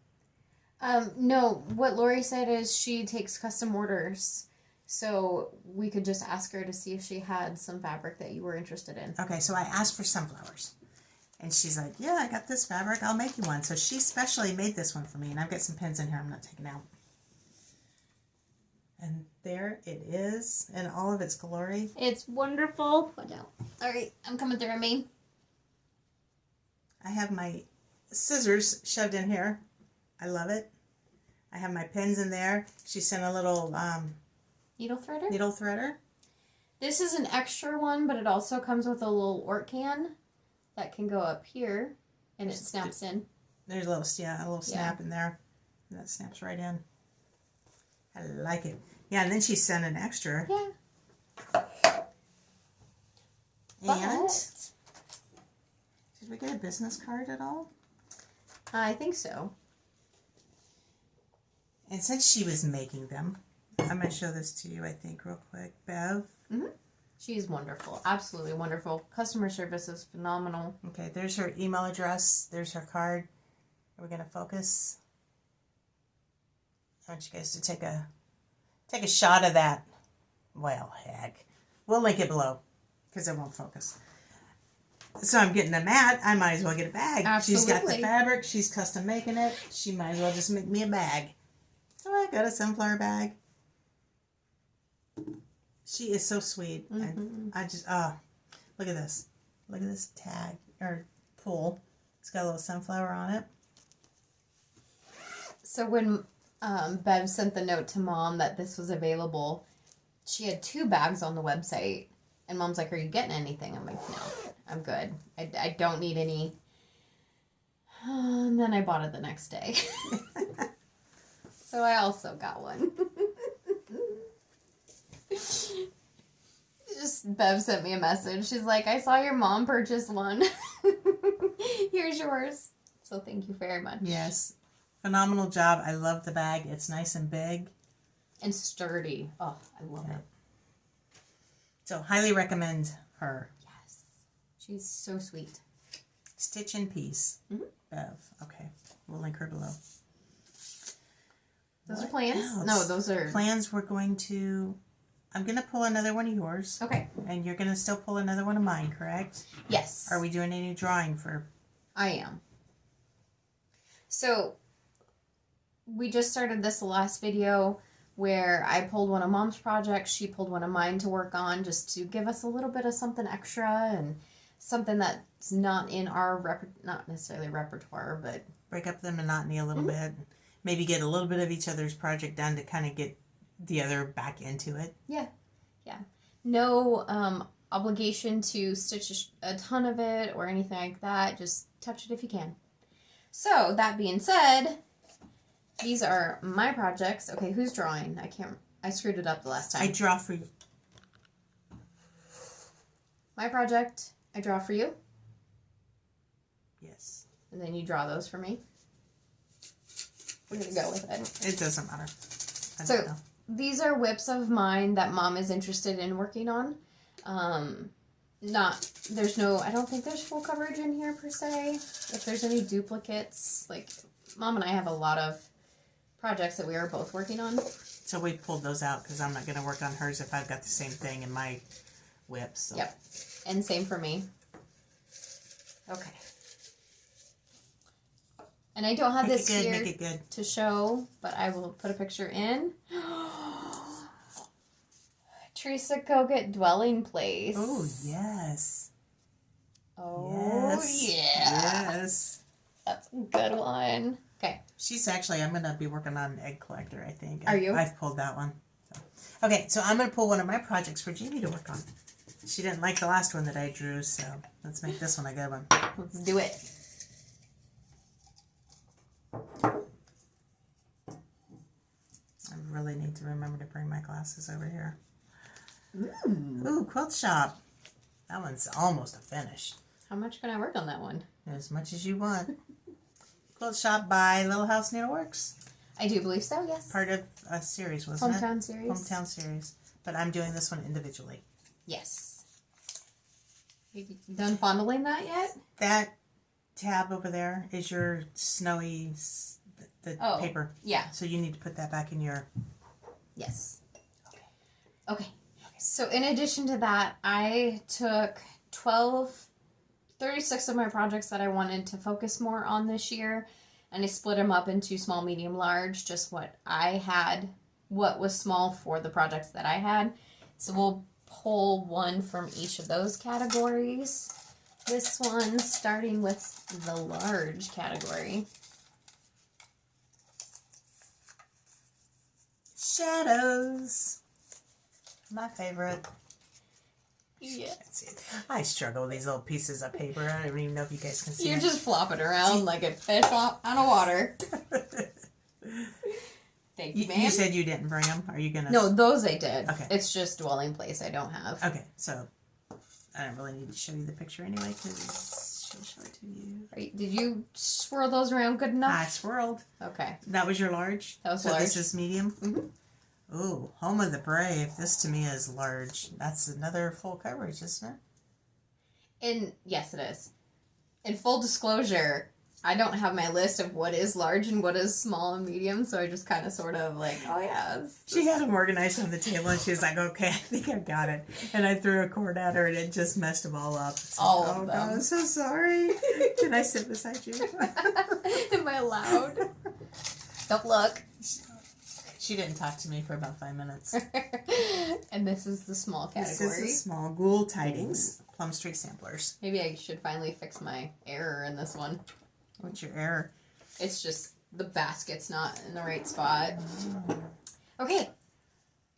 No, what Lori said is she takes custom orders. So we could just ask her to see if she had some fabric that you were interested in. Okay, so I asked for sunflowers. And she's like, yeah, I got this fabric. I'll make you one. So she specially made this one for me. And I've got some pins in here I'm not taking out. And there it is in all of its glory. It's wonderful. Oh, no. All right, I'm coming through me. I have my scissors shoved in here. I love it. I have my pins in there. She sent a little Needle threader? needle threader. This is an extra one, but it also comes with a little Ort can that can go up here, and it snaps in. There's a little snap in there. And that snaps right in. I like it. Yeah, and then she sent an extra. Yeah. And did we get a business card at all? I think so. And since she was making them, I'm going to show this to you, I think, real quick. Bev. She's wonderful. Absolutely wonderful. Customer service is phenomenal. Okay, there's her email address. There's her card. Are we going to focus? I want you guys to take a shot of that. Well, heck. We'll link it below because it won't focus. So I'm getting a mat. I might as well get a bag. Absolutely. She's got the fabric. She's custom making it. She might as well just make me a bag. So I got a sunflower bag. She is so sweet. And I just, look at this. Look at this tag, or pull. It's got a little sunflower on it. So when Bev sent the note to Mom that this was available. She had 2 bags on the website. And Mom's like, are you getting anything? I'm like, no, I'm good. I don't need any. And then I bought it the next day. So I also got one. Just Bev sent me a message. She's like, I saw your mom purchase one. Here's yours. So thank you very much. Yes. Phenomenal job. I love the bag. It's nice and big. And sturdy. Oh, I love it. So highly recommend her. Yes. She's so sweet. Stitch in Peace. Mm-hmm. Bev. Okay. We'll link her below. Those are plans? else? No, those are... Plans, we're going to... I'm going to pull another one of yours. Okay. And you're going to still pull another one of mine, correct? Yes. Are we doing any drawing for... I am. So, we just started this last video where I pulled one of Mom's projects, she pulled one of mine to work on, just to give us a little bit of something extra and something that's not in our, not necessarily repertoire, but... Break up the monotony a little bit. Maybe get a little bit of each other's project done to kind of get the other back into it. Yeah. Yeah. No obligation to stitch a ton of it or anything like that. Just touch it if you can. So, that being said, these are my projects. Okay, who's drawing? I screwed it up the last time. I draw for you. My project, I draw for you. Yes. And then you draw those for me. We're going to go with it. It doesn't matter. So, these are whips of mine that Mom is interested in working on. I don't think there's full coverage in here per se. If there's any duplicates, like, Mom and I have a lot of projects that we are both working on. So we pulled those out because I'm not going to work on hers if I've got the same thing in my whips. So. Yep. And same for me. Okay. And I don't have this here to show, but I will put a picture in. Teresa Kogut Dwelling Place. Oh, yes. Oh, yes. yeah. Yes. That's a good one. Okay. She's actually, I'm going to be working on an egg collector, I think. Are you? I've pulled that one. So. Okay, so I'm going to pull one of my projects for Jamie to work on. She didn't like the last one that I drew, so let's make this one a good one. Let's do it. I really need to remember to bring my glasses over here. Ooh, Quilt Shop. That one's almost a finish. How much can I work on that one? As much as you want. Quilt Shop by Little House Needleworks. I do believe so, yes. Part of a series, wasn't it? Hometown series. Hometown series. But I'm doing this one individually. Yes. You done fondling that yet? That tab over there is your snowy paper. Yeah. So you need to put that back in your... Yes. Okay. So in addition to that, I took 36 of my projects that I wanted to focus more on this year, and I split them up into small, medium, large, just what was small for the projects that I had. So we'll pull one from each of those categories. This one starting with the large category. Shadows. My favorite. Yeah. I struggle with these little pieces of paper. I don't even know if you guys can see You're it. just flopping around like a fish on a water. Thank you, ma'am. You said you didn't bring them. Are you going to... No, those I did. Okay. It's just Dwelling Place I don't have. Okay, so I don't really need to show you the picture anyway because she'll show it to you. Did you swirl those around good enough? I swirled. Okay. That was your large? That was so large. This is medium? Mm-hmm. Ooh, Home of the Brave. This to me is large. That's another full coverage, isn't it? And yes, it is. In full disclosure, I don't have my list of what is large and what is small and medium, so I just kind of sort of like, oh yeah. She had them organized on the table and she was like, okay, I think I've got it. And I threw a cord at her and it just messed them all up. It's all like, of them. God, I'm so sorry. Can I sit beside you? Am I allowed? Don't look. She didn't talk to me for about 5 minutes. And this is the small category. This is the small Ghoul Tidings Plum Street Samplers. Maybe I should finally fix my error in this one. What's your error? It's just the basket's not in the right spot. Okay.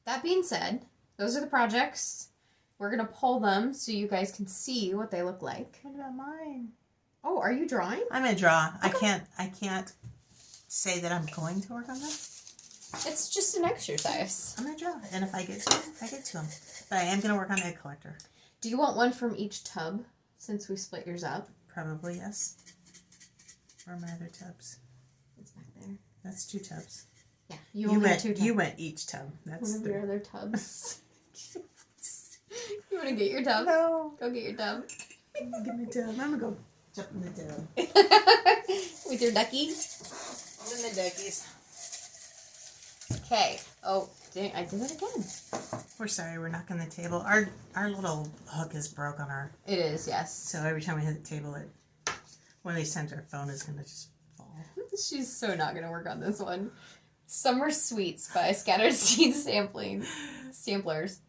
That being said, those are the projects. We're going to pull them so you guys can see what they look like. What about mine? Oh, are you drawing? I'm going to draw. Okay. I can't say that I'm going to work on this. It's just an exercise. I'm going to draw. And if I get to them, I get to them. But I am going to work on Egg Collector. Do you want one from each tub since we split yours up? Probably, yes. Where are my other tubs? It's back there. That's 2 tubs. Yeah, you went 2 tubs. You went each tub. That's one of your other tubs. You want to get your tub? No. Go get your tub. Give me a tub. I'm going to go jump in the tub. With your ducky? In the duckies. Okay. Oh, dang, I did it again. We're sorry, we're knocking the table. Our little hook is broke on our... It is, yes. So every time we hit the table, one of these times our phone is going to just fall. She's so not going to work on this one. Summer Sweets by Scattered Seed Samplers.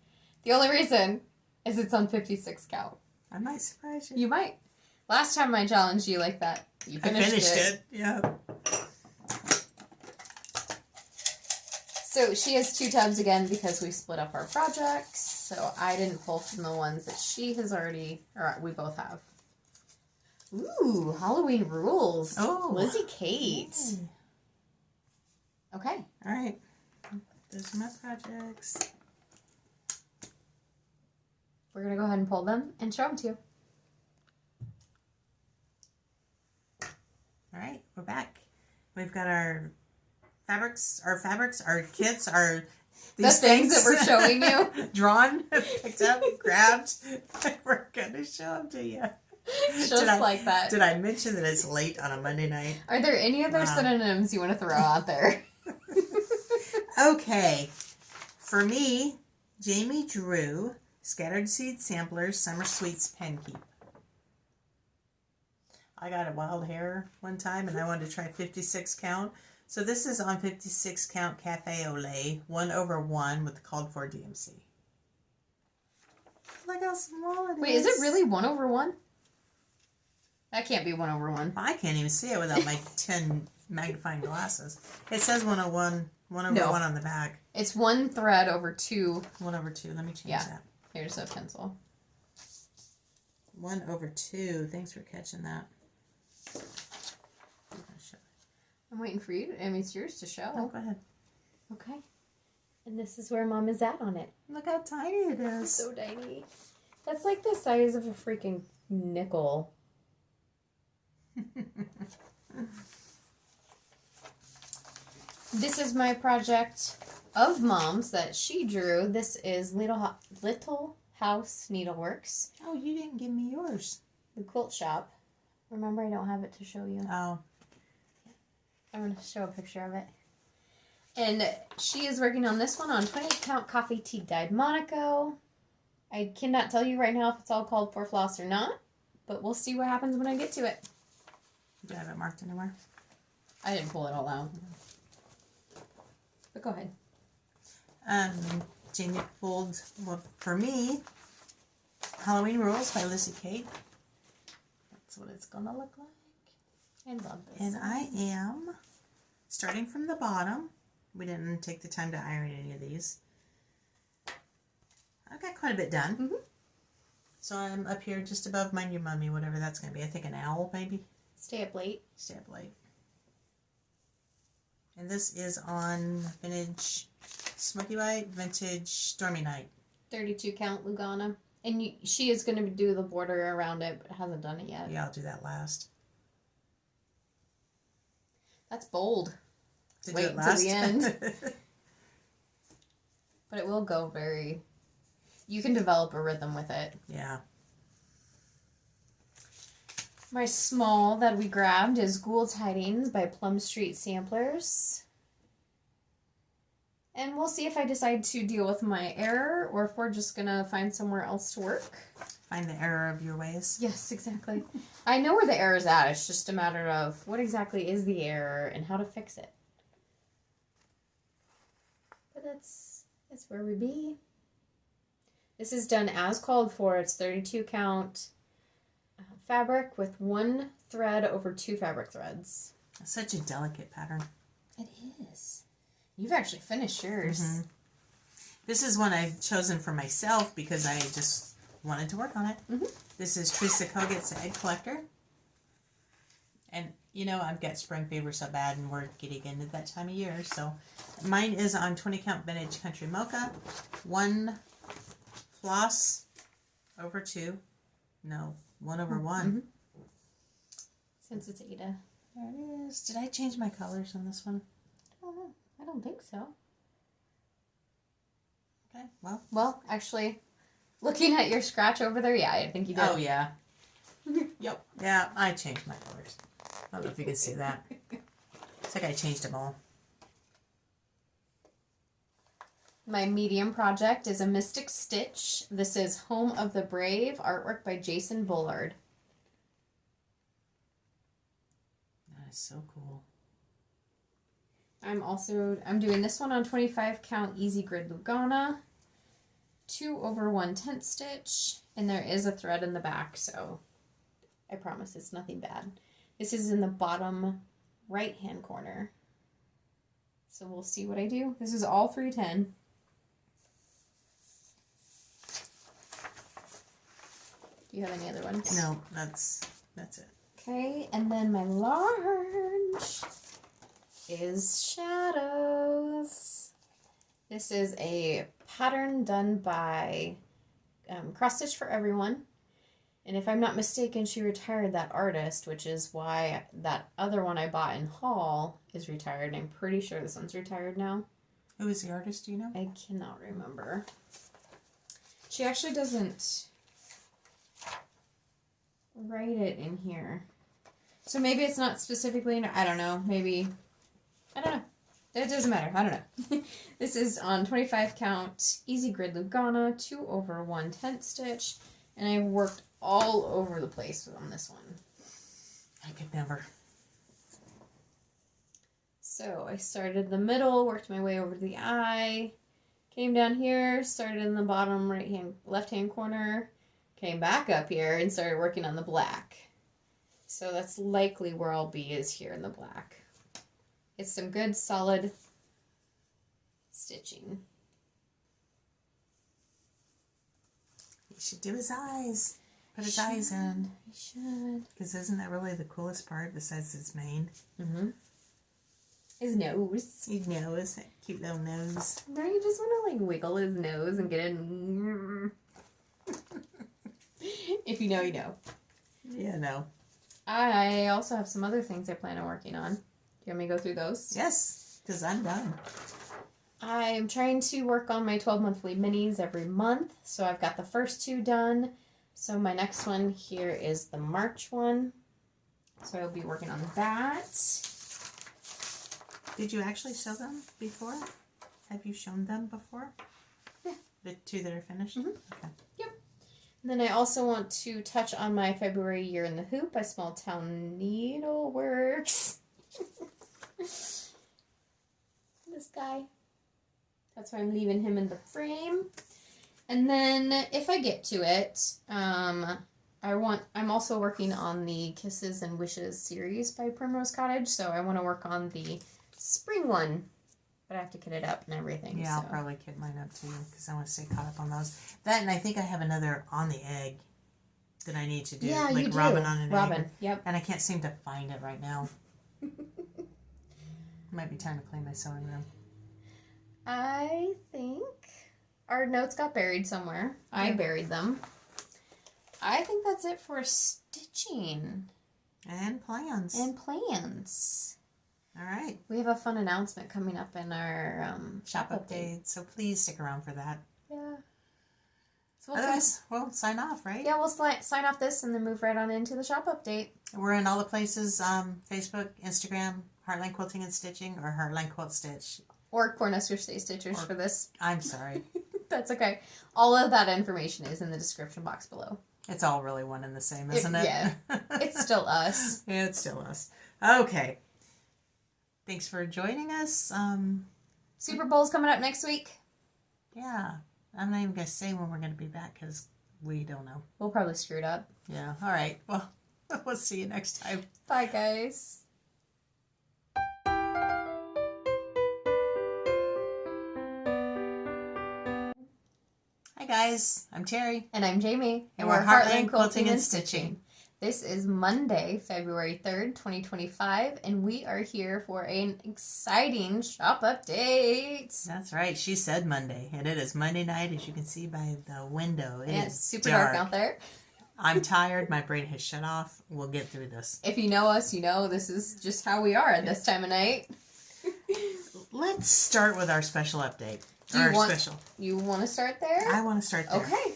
The only reason is it's on 56 count. I might surprise you. You might. Last time I challenged you like that, you finished it. Yeah. So she has 2 tubs again because we split up our projects. So I didn't pull from the ones that she has already, or we both have. Ooh, Halloween rules. Oh. Lizzie Kate. Yay. Okay. All right. Those are my projects. We're going to go ahead and pull them and show them to you. All right, we're back. We've got our fabrics, our kits, these things that we're showing you. Drawn, picked up, grabbed. We're going to show them to you. Just like that. Did I mention that it's late on a Monday night? Are there any other synonyms you want to throw out there? Okay. For me, Jamie drew Scattered Seed Samplers Summer Sweets Pen Keep. I got a wild hair one time and I wanted to try 56 count. So this is on 56 count Cafe au lait, 1/1 with the called for DMC. Look how small it is. Wait, is it really 1/1? That can't be 1/1. I can't even see it without my 10 magnifying glasses. It says 1/1 on the back. It's 1 thread over 2. 1/2. Let me change that. Here's a pencil. 1/2. Thanks for catching that. I'm waiting for you. I mean, it's yours to show. Oh, go ahead. Okay. And this is where Mom is at on it. Look how tiny it is. So tiny. That's like the size of a freaking nickel. This is my project of Mom's that she drew. This is Little House Needleworks. Oh, you didn't give me yours. The quilt shop. Remember, I don't have it to show you. Oh. I'm going to show a picture of it. And she is working on this one on 20 count coffee tea dyed Monaco. I cannot tell you right now if it's all called for floss or not, but we'll see what happens when I get to it. Do I have it marked anywhere? I didn't pull it all out. But go ahead. Jamie pulled, well, for me, Halloween Rules by Lizzie Kate. That's what it's going to look like. I love this. And I am starting from the bottom. We didn't take the time to iron any of these. I've got quite a bit done. Mm-hmm. So I'm up here just above my new mummy, whatever that's going to be. I think an owl, maybe. Stay up late. Stay up late. And this is on vintage Smoky White, vintage Stormy Night. 32 count Lugana. And she is going to do the border around it, but hasn't done it yet. Yeah, I'll do that last. That's bold. To Wait do it last. to the end. But it will go very... You can develop a rhythm with it. Yeah. My small that we grabbed is Ghoul Tidings by Plum Street Samplers. And we'll see if I decide to deal with my error or if we're just going to find somewhere else to work. Find the error of your ways. Yes, exactly. I know where the error is at. It's just a matter of what exactly is the error and how to fix it. But that's where we be. This is done as called for. It's 32 count fabric with 1 thread over 2 fabric threads. Such a delicate pattern. It is. You've actually finished yours. Mm-hmm. This is one I've chosen for myself because I just wanted to work on it. Mm-hmm. This is Teresa Koget's Egg Collector. And, you know, I've got spring fever so bad, and we're getting into that time of year. So mine is on 20 count vintage country mocha. 1 floss over 2. No, 1 over 1. Mm-hmm. Since it's Ada. There it is. Did I change my colors on this one? I don't know. I don't think so. Okay, well. Well, actually, looking at your scratch over there, yeah, I think you did. Oh, yeah. Yep. Yeah, I changed my colors. I don't know if you can see that. It's like I changed them all. My medium project is a Mystic Stitch. This is Home of the Brave, artwork by Jason Bullard. That is so cool. I'm doing this one on 25 count Easy Grid Lugana, 2 over 1 tent stitch, and there is a thread in the back, so I promise it's nothing bad. This is in the bottom right hand corner. So we'll see what I do. This is all 310. Do you have any other ones? No, that's it. Okay, and then my large is Shadows. This is a pattern done by Cross Stitch for Everyone. And if I'm not mistaken, she retired that artist, which is why that other one I bought in Hall is retired. I'm pretty sure this one's retired now. Who is the artist, do you know? I cannot remember. She actually doesn't write it in here. So maybe it's not specifically, I don't know, maybe, I don't know. It doesn't matter, I don't know. This is on 25 count Easy Grid Lugana, 2 over 1 tent stitch, and I've worked all over the place on this one. I could never. So I started in the middle, worked my way over to the eye, came down here, started in the bottom left hand corner, came back up here and started working on the black. So that's likely where I'll be, is here in the black. It's some good solid stitching. You should do his eyes. Put his eyes in. I should. Because isn't that really the coolest part besides his mane? Mm-hmm. His nose. His nose, that cute little nose. Don't you just want to like wiggle his nose and get in? If you know, you know. Yeah, no. I also have some other things I plan on working on. Do you want me to go through those? Yes, because I'm done. I'm trying to work on my 12 monthly minis every month. So I've got the first 2 done. So my next one here is the March one. So I'll be working on that. Did you actually sew them before? Have you shown them before? Yeah. The 2 that are finished? Mm-hmm. Okay. Yep. And then I also want to touch on my February Year in the Hoop by Small Town Needleworks. This guy. That's why I'm leaving him in the frame. And then if I get to it, I'm also working on the Kisses and Wishes series by Primrose Cottage, so I want to work on the spring one, but I have to kit it up and everything. Yeah, I'll probably kit mine up too, because I want to stay caught up on those. That, and I think I have another on the egg that I need to do. Yeah, like you do. Robin on an Robin, egg. yep. And I can't seem to find it right now. Might be time to clean my sewing room. I think our notes got buried somewhere. Yeah. I buried them. I think that's it for stitching. And plans. All right. We have a fun announcement coming up in our shop update, so please stick around for that. Yeah. So otherwise, we'll sign off, right? Yeah, we'll sign off this and then move right on into the shop update. We're in all the places, Facebook, Instagram, Heartland Quilting and Stitching, or Heartland Quilt Stitch. Or Cornhusker Stay Stitchers for this. I'm sorry. That's okay. All of that information is in the description box below. It's all really one and the same, isn't it? Yeah. It's still us. Yeah, it's still us. Okay. Thanks for joining us. Super Bowl's coming up next week. Yeah. I'm not even going to say when we're going to be back because we don't know. We'll probably screw it up. Yeah. All right. Well, we'll see you next time. Bye, guys. guys, I'm Terri. And I'm Jamie. And we're Heartland Quilting and Stitching. This is Monday, February 3rd, 2025, and we are here for an exciting shop update. That's right. She said Monday, and it is Monday night, as you can see by the window. It's super dark out there. I'm tired. My brain has shut off. We'll get through this. If you know us, you know this is just how we are at this time of night. Let's start with our special update. You want to start there? I want to start there. Okay.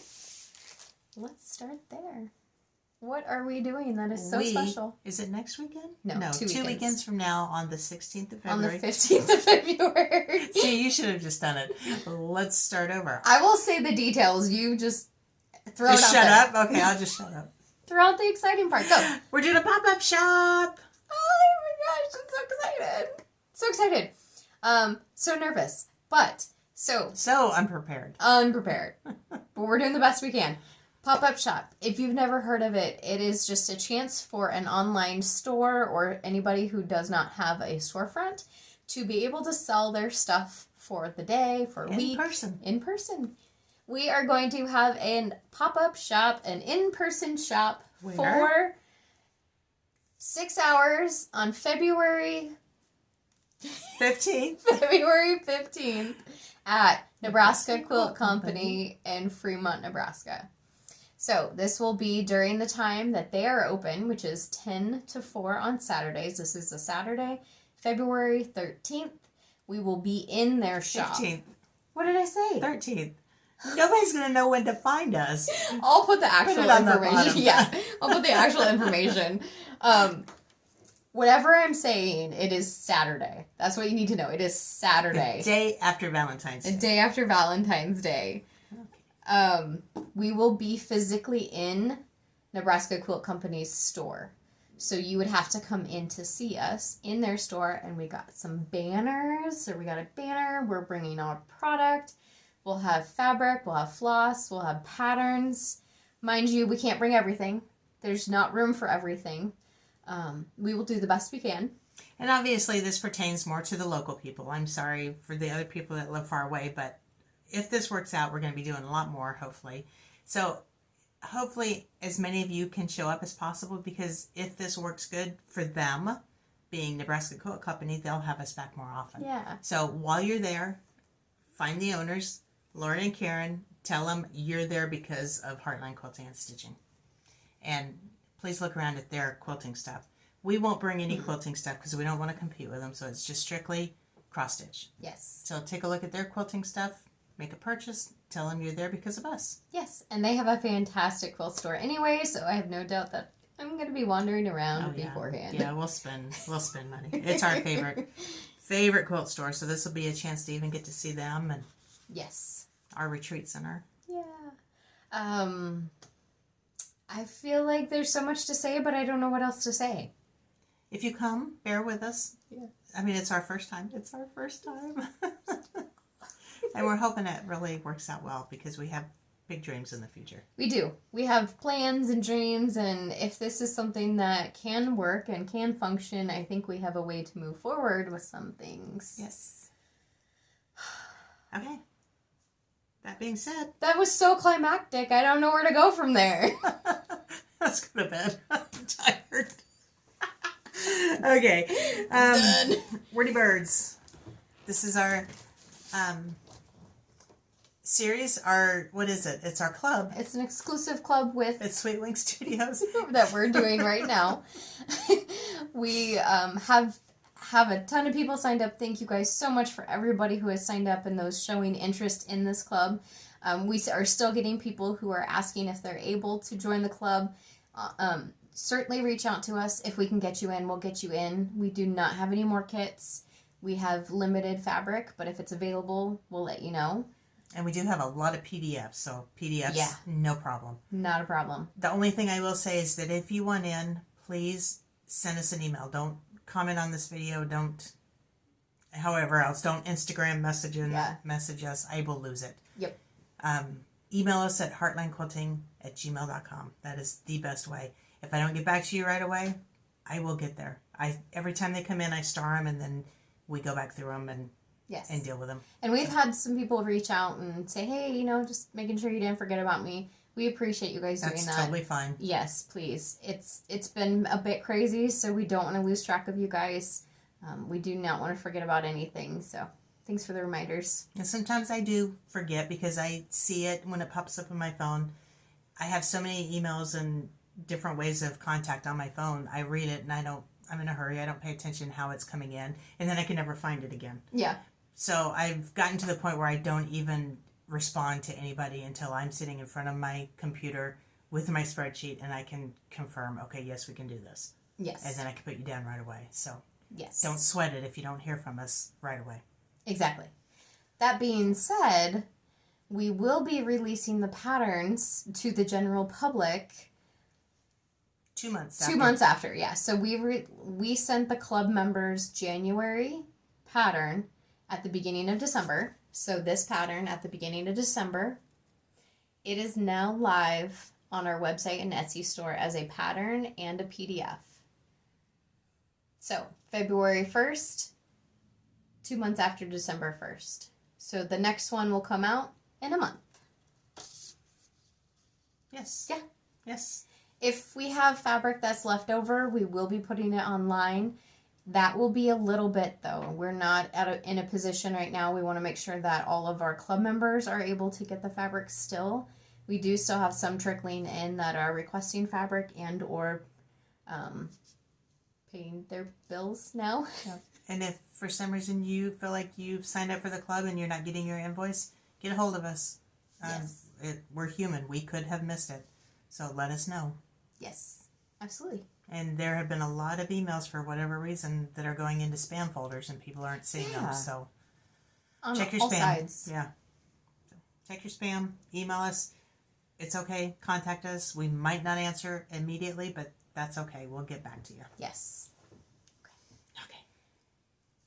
Let's start there. What are we doing that is so special? Is it next weekend? No, 2 weekends from now on the 16th of February. On the 15th of February. See, you should have just done it. Let's start over. I will say the details. You just throw it out shut there. up? Okay, I'll just shut up. Throw out the exciting part. Go. We're doing a pop-up shop. Oh my gosh, I'm so excited. So excited. So nervous. But so unprepared. But we're doing the best we can. Pop-up shop. If you've never heard of it, it is just a chance for an online store or anybody who does not have a storefront to be able to sell their stuff for the day, for a week. In person. We are going to have a pop-up shop, an in-person shop for 6 hours on February 15th at Nebraska Quilt Company in Fremont, Nebraska. So this will be during the time that they are open, which is 10 to 4 on Saturdays. This is a Saturday, February 13th. We will be in their shop. 15th. What did I say? 13th. Nobody's going to know when to find us. I'll put the actual information. Yeah, I'll put the actual information. Whatever I'm saying, it is Saturday. That's what you need to know. It is Saturday. The day after Valentine's Day. The day after Valentine's Day. Okay. We will be physically in Nebraska Quilt Company's store. So you would have to come in to see us in their store. And we got some banners. So we got a banner. We're bringing our product. We'll have fabric. We'll have floss. We'll have patterns. Mind you, we can't bring everything. There's not room for everything. We will do the best we can. And obviously this pertains more to the local people. I'm sorry for the other people that live far away, but if this works out, we're going to be doing a lot more, hopefully. So hopefully as many of you can show up as possible, because if this works good for them, being Nebraska Quilt Company, they'll have us back more often. Yeah. So while you're there, find the owners, Lauren and Karen, tell them you're there because of Heartland Quilting and Stitching. And please look around at their quilting stuff. We won't bring any quilting stuff because we don't want to compete with them, so it's just strictly cross-stitch. Yes. So take a look at their quilting stuff, make a purchase, tell them you're there because of us. Yes, and they have a fantastic quilt store anyway, so I have no doubt that I'm going to be wandering around beforehand. Yeah, we'll spend money. It's our favorite quilt store, so this will be a chance to even get to see them and our retreat center. Yeah. I feel like there's so much to say, but I don't know what else to say. If you come, bear with us. Yeah. I mean, it's our first time. And we're hoping it really works out well because we have big dreams in the future. We do. We have plans and dreams, and if this is something that can work and can function, I think we have a way to move forward with some things. Yes. Okay. That being said. That was so climactic. I don't know where to go from there. Let's go to bed. I'm tired. Okay. Wordy Birds. This is our series. What is it? It's our club. It's an exclusive club with... It's Sweet Wing Studios. that we're doing right now. We have a ton of people signed up. Thank you guys so much for everybody who has signed up and those showing interest in this club. We are still getting people who are asking if they're able to join the club. Certainly reach out to us. If we can get you in, we'll get you in. We do not have any more kits. We have limited fabric, but if it's available, we'll let you know. And we do have a lot of PDFs, so PDFs, no problem. Not a problem. The only thing I will say is that if you want in, please send us an email. Don't comment on this video. Don't, however else, don't Instagram message us. I will lose it. Yep. Email us at heartlandquilting@gmail.com. That is the best way. If I don't get back to you right away, I will get there. Every time they come in, I star them, and then we go back through them and Yes. and deal with them. And we've had some people reach out and say, hey, you know, just making sure you didn't forget about me. We appreciate you guys doing that. That's totally fine. Yes, please. It's been a bit crazy, so we don't want to lose track of you guys. We do not want to forget about anything, so thanks for the reminders. And sometimes I do forget because I see it when it pops up on my phone. I have so many emails and different ways of contact on my phone. I read it and I'm in a hurry. I don't pay attention how it's coming in, and then I can never find it again. Yeah. So I've gotten to the point where I don't even respond to anybody until I'm sitting in front of my computer with my spreadsheet and I can confirm, okay, yes, we can do this. Yes. And then I can put you down right away. So yes. Don't sweat it if you don't hear from us right away. Exactly. That being said, we will be releasing the patterns to the general public 2 months after. 2 months after, yeah. So we sent the club members January pattern at the beginning of December. So this pattern at the beginning of December, it is now live on our website and Etsy store as a pattern and a PDF. So February 1st, 2 months after December 1st. So the next one will come out in a month. Yes. Yeah. Yes. If we have fabric that's left over, we will be putting it online. That will be a little bit, though. We're not in a position right now. We want to make sure that all of our club members are able to get the fabric still. We do still have some trickling in that are requesting fabric and or paying their bills now. Yep. And if for some reason you feel like you've signed up for the club and you're not getting your invoice, get a hold of us. Yes. We're human. We could have missed it. So let us know. Yes, absolutely. And there have been a lot of emails for whatever reason that are going into spam folders and people aren't seeing them. So on check your all spam. Sides. Yeah. So check your spam. Email us. It's okay. Contact us. We might not answer immediately, but that's okay. We'll get back to you. Yes. Okay.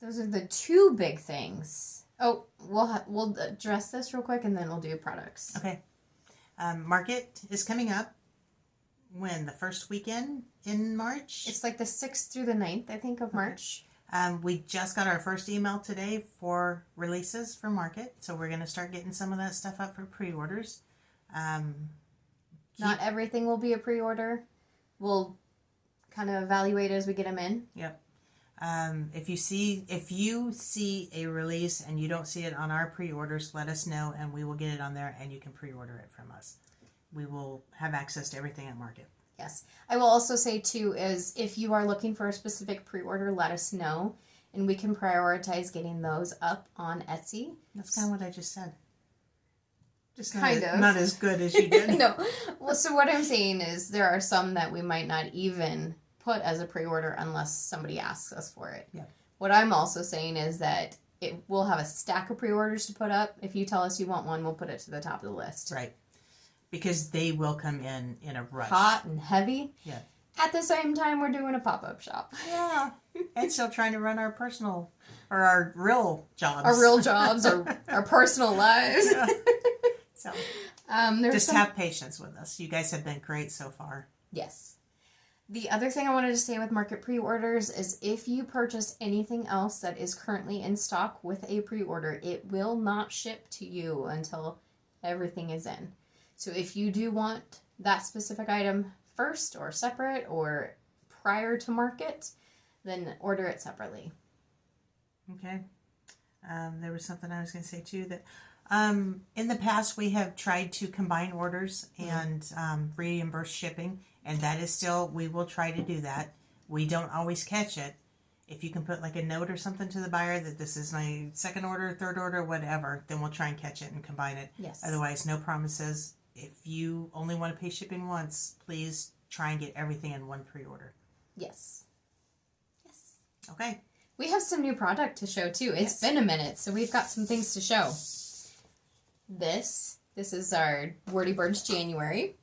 Those are the two big things. Oh, we'll address this real quick and then we'll do products. Okay. Market is coming up. When? The first weekend in March? It's like the 6th through the 9th, I think, of March. We just got our first email today for releases for Market, so we're going to start getting some of that stuff up for pre-orders. Not everything will be a pre-order. We'll kind of evaluate as we get them in. Yep. If you see a release and you don't see it on our pre-orders, let us know and we will get it on there and you can pre-order it from us. We will have access to everything at Market. Yes. I will also say, too, is if you are looking for a specific pre-order, let us know, and we can prioritize getting those up on Etsy. That's kind of what I just said. Just kind of. Not as good as you did. No. Well, so what I'm saying is there are some that we might not even put as a pre-order unless somebody asks us for it. Yeah. What I'm also saying is that we'll have a stack of pre-orders to put up. If you tell us you want one, we'll put it to the top of the list. Right. Because they will come in a rush. Hot and heavy. Yeah. At the same time, we're doing a pop-up shop. Yeah. And still trying to run our personal, or our real jobs. Our real jobs, our personal lives. Yeah. So, just have have patience with us. You guys have been great so far. Yes. The other thing I wanted to say with Market pre-orders is if you purchase anything else that is currently in stock with a pre-order, it will not ship to you until everything is in. So if you do want that specific item first or separate or prior to Market, then order it separately. Okay. There was something I was going to say too that in the past we have tried to combine orders and reimburse shipping, and that is still, we will try to do that. We don't always catch it. If you can put like a note or something to the buyer that this is my second order, third order, whatever, then we'll try and catch it and combine it. Yes. Otherwise, no promises. If you only want to pay shipping once, please try and get everything in one pre-order. Yes. Yes. Okay. We have some new product to show too. It's been a minute, so we've got some things to show. This is our Wordy Birds January.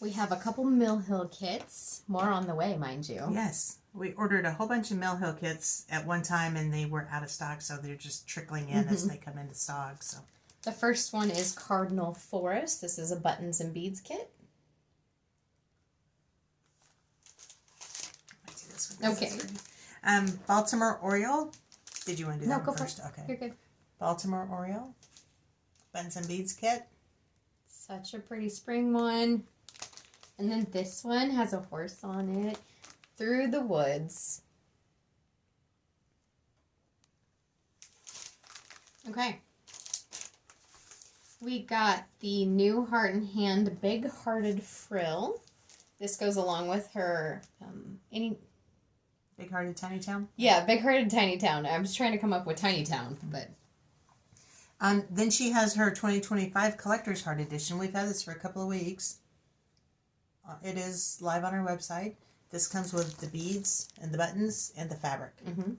We have a couple Mill Hill kits. More on the way, mind you. Yes. We ordered a whole bunch of Mill Hill kits at one time and they were out of stock, so they're just trickling in as they come into stock. So the first one is Cardinal Forest. This is a buttons and beads kit. I do this one. Okay. Baltimore Oriole. Did you want to do No, that go one first? for it. Okay. You're good. Baltimore Oriole. Buttons and Beads kit. Such a pretty spring one. And then this one has a horse on it. Through the Woods. Okay. We got the new Heart and Hand Big Hearted Frill. This goes along with her Big Hearted Tiny Town? Yeah, Big Hearted Tiny Town. I was trying to come up with Tiny Town, but... Then she has her 2025 Collector's Heart Edition. We've had this for a couple of weeks. It is live on our website. This comes with the beads and the buttons and the fabric. Mm-hmm.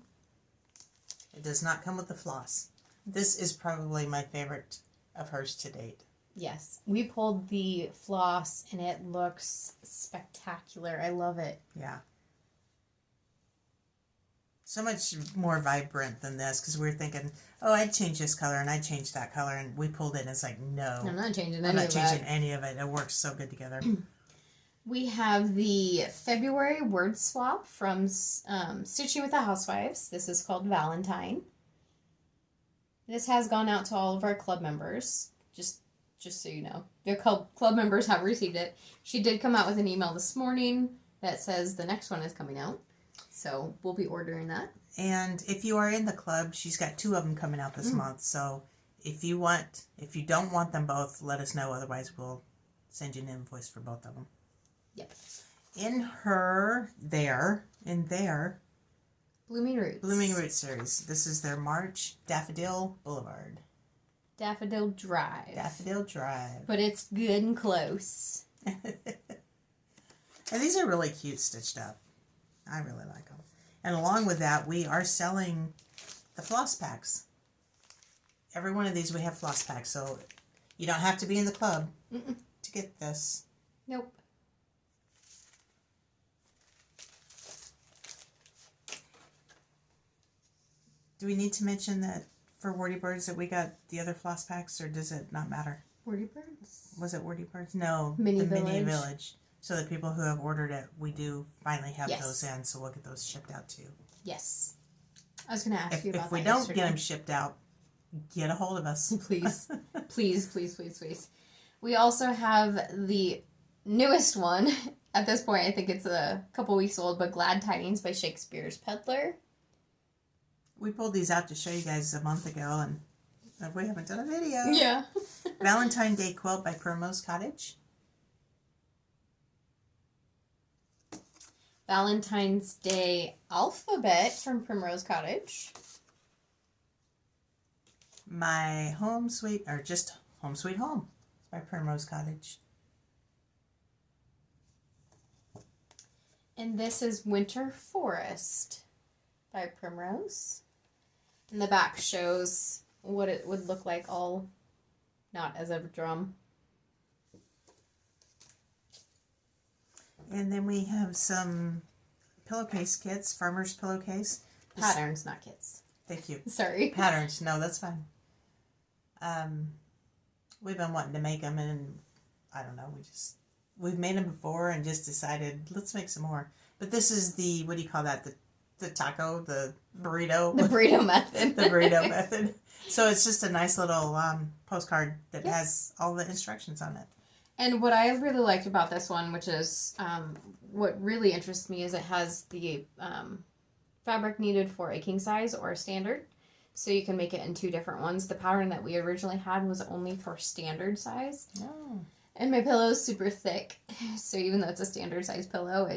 It does not come with the floss. This is probably my favorite of hers to date. Yes. We pulled the floss and it looks spectacular. I love it. Yeah. So much more vibrant than this because we were thinking, oh, I'd change this color and I'd change that color. And we pulled it and it's like, no. I'm not changing I'm not changing any of it. It works so good together. We have the February word swap from Stitching with the Housewives. This is called Valentine. This has gone out to all of our club members, just so you know. The club members have received it. She did come out with an email this morning that says the next one is coming out. So we'll be ordering that. And if you are in the club, she's got 2 of them coming out this month. So if you don't want them both, let us know. Otherwise, we'll send you an invoice for both of them. Yep. In their Blooming Roots series. This is their March Daffodil Boulevard. Daffodil Drive. Daffodil Drive. But it's good and close. And these are really cute stitched up. I really like them. And along with that, we are selling the floss packs. Every one of these we have floss packs, so you don't have to be in the club to get this. Nope. Do we need to mention that for Wordy Birds that we got the other floss packs, or does it not matter? Wordy Birds? Was it Wordy Birds? No, Mini Mini Village. Village. So the people who have ordered it, we do finally have Yes. those in, so we'll get those shipped out too. Yes. I was going to ask you about If we that don't yesterday. get them shipped out, get a hold of us. Please. Please. We also have the newest one. At this point, I think it's a couple weeks old, but Glad Tidings by Shakespeare's Peddler. We pulled these out to show you guys a month ago, and we haven't done a video. Yeah. Valentine Day Quilt by Primrose Cottage. Valentine's Day Alphabet from Primrose Cottage. My Home Sweet Home by Primrose Cottage. And this is Winter Forest by Primrose. And the back shows what it would look like all not as a drum. And then we have some pillowcase kits, farmer's pillowcase. Patterns, not kits. Thank you. Sorry. Patterns. No, that's fine. We've been wanting to make them, and I don't know. We've made them before and just decided let's make some more. But this is the, what do you call that? The taco, the burrito. The burrito method. The burrito method. So it's just a nice little postcard that has all the instructions on it. And what I really liked about this one, which is what really interests me, is it has the fabric needed for a king size or a standard. So you can make it in 2 different ones. The pattern that we originally had was only for standard size. Oh. And my pillow is super thick. So even though it's a standard size pillow,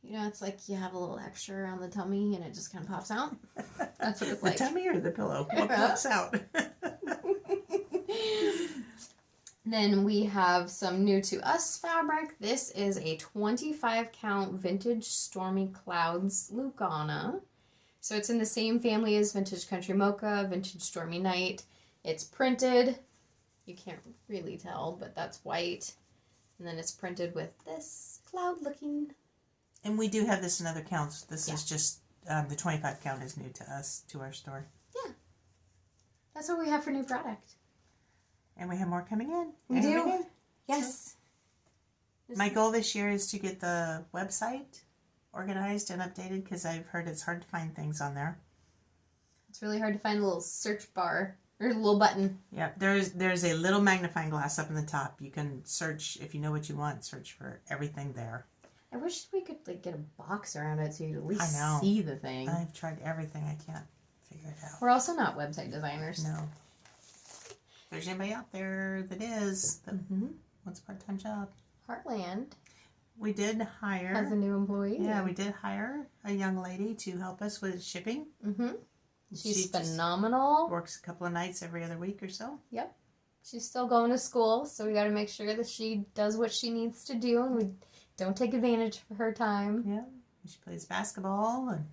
it's like you have a little extra around the tummy and it just kind of pops out. That's what it's like. The tummy or the pillow? What pops out? Then we have some new to us fabric. This is a 25 count vintage Stormy Clouds Lugana. So it's in the same family as Vintage Country Mocha, Vintage Stormy Night. It's printed. You can't really tell, but that's white. And then it's printed with this cloud looking. And we do have this in other counts. This is just, the 25 count is new to us, to our store. Yeah. That's what we have for new product. And we have more coming in. We do. Yes. My goal this year is to get the website organized and updated because I've heard it's hard to find things on there. It's really hard to find a little search bar or a little button. Yeah, there's a little magnifying glass up in the top. You can search, if you know what you want, search for everything there. I wish we could like get a box around it so you could at least I know. see the thing. I've tried everything. I can't figure it out. We're also not website designers. No. If there's anybody out there that is, that wants a part-time job. Heartland We did hire. has a new employee. Yeah, we did hire a young lady to help us with shipping. Mm-hmm. She She's just phenomenal. works a couple of nights every other week or so. Yep. She's still going to school, so we got to make sure that she does what she needs to do, and we don't take advantage of her time. Yeah, she plays basketball, and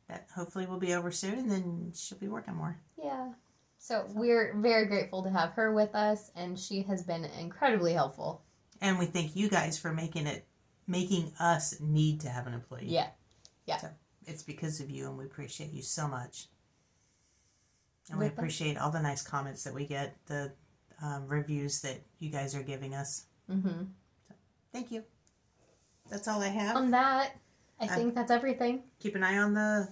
that hopefully will be over soon, and then she'll be working more. Yeah. So we're very grateful to have her with us, and she has been incredibly helpful. And we thank you guys for making us need to have an employee. Yeah. Yeah. So it's because of you, and we appreciate you so much. And we appreciate all the nice comments that we get, the reviews that you guys are giving us. Mm-hmm. So, thank you. That's all I have. On that, I think that's everything. Keep an eye on the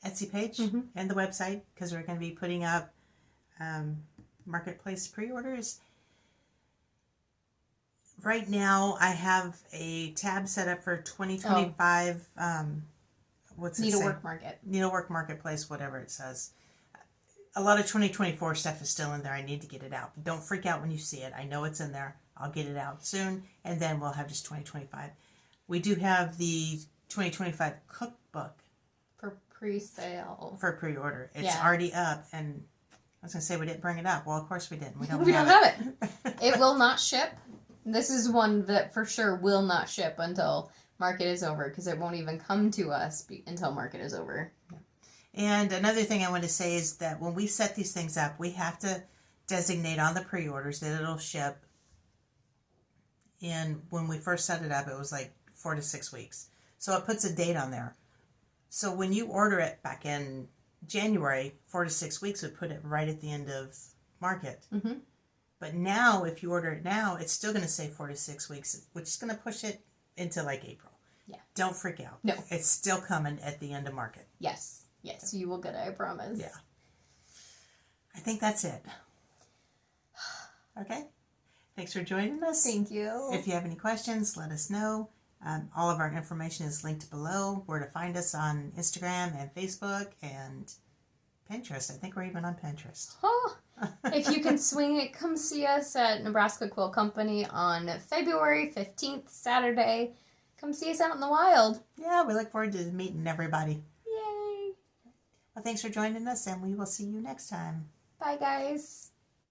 Etsy page and the website, because we're going to be putting up marketplace pre-orders. Right now, I have a tab set up for 2025. What's it say? Needlework Market. Needlework Marketplace, whatever it says. A lot of 2024 stuff is still in there. I need to get it out. But don't freak out when you see it. I know it's in there. I'll get it out soon, and then we'll have just 2025. We do have the 2025 cookbook For pre-sale. for pre-order. It's already up, and I was going to say we didn't bring it up. Well, of course we didn't. We don't have it. It will not ship. This is one that for sure will not ship until market is over, because it won't even come to us until market is over. Yeah. And another thing I want to say is that when we set these things up, we have to designate on the pre-orders that it'll ship. And when we first set it up, it was like 4 to 6 weeks. So it puts a date on there. So when you order it back in January, 4 to 6 weeks would put it right at the end of market. Mm-hmm. But now, if you order it now, it's still going to say 4 to 6 weeks, which is going to push it into like April. Yeah. Don't freak out. No. It's still coming at the end of market. Yes. Yes, you will get it, I promise. Yeah. I think that's it. Okay. Thanks for joining us. Thank you. If you have any questions, let us know. All of our information is linked below. Where to find us on Instagram and Facebook and Pinterest. I think we're even on Pinterest. Oh, if you can swing it, come see us at Nebraska Quilt Company on February 15th, Saturday. Come see us out in the wild. Yeah, we look forward to meeting everybody. Yay. Well, thanks for joining us, and we will see you next time. Bye, guys.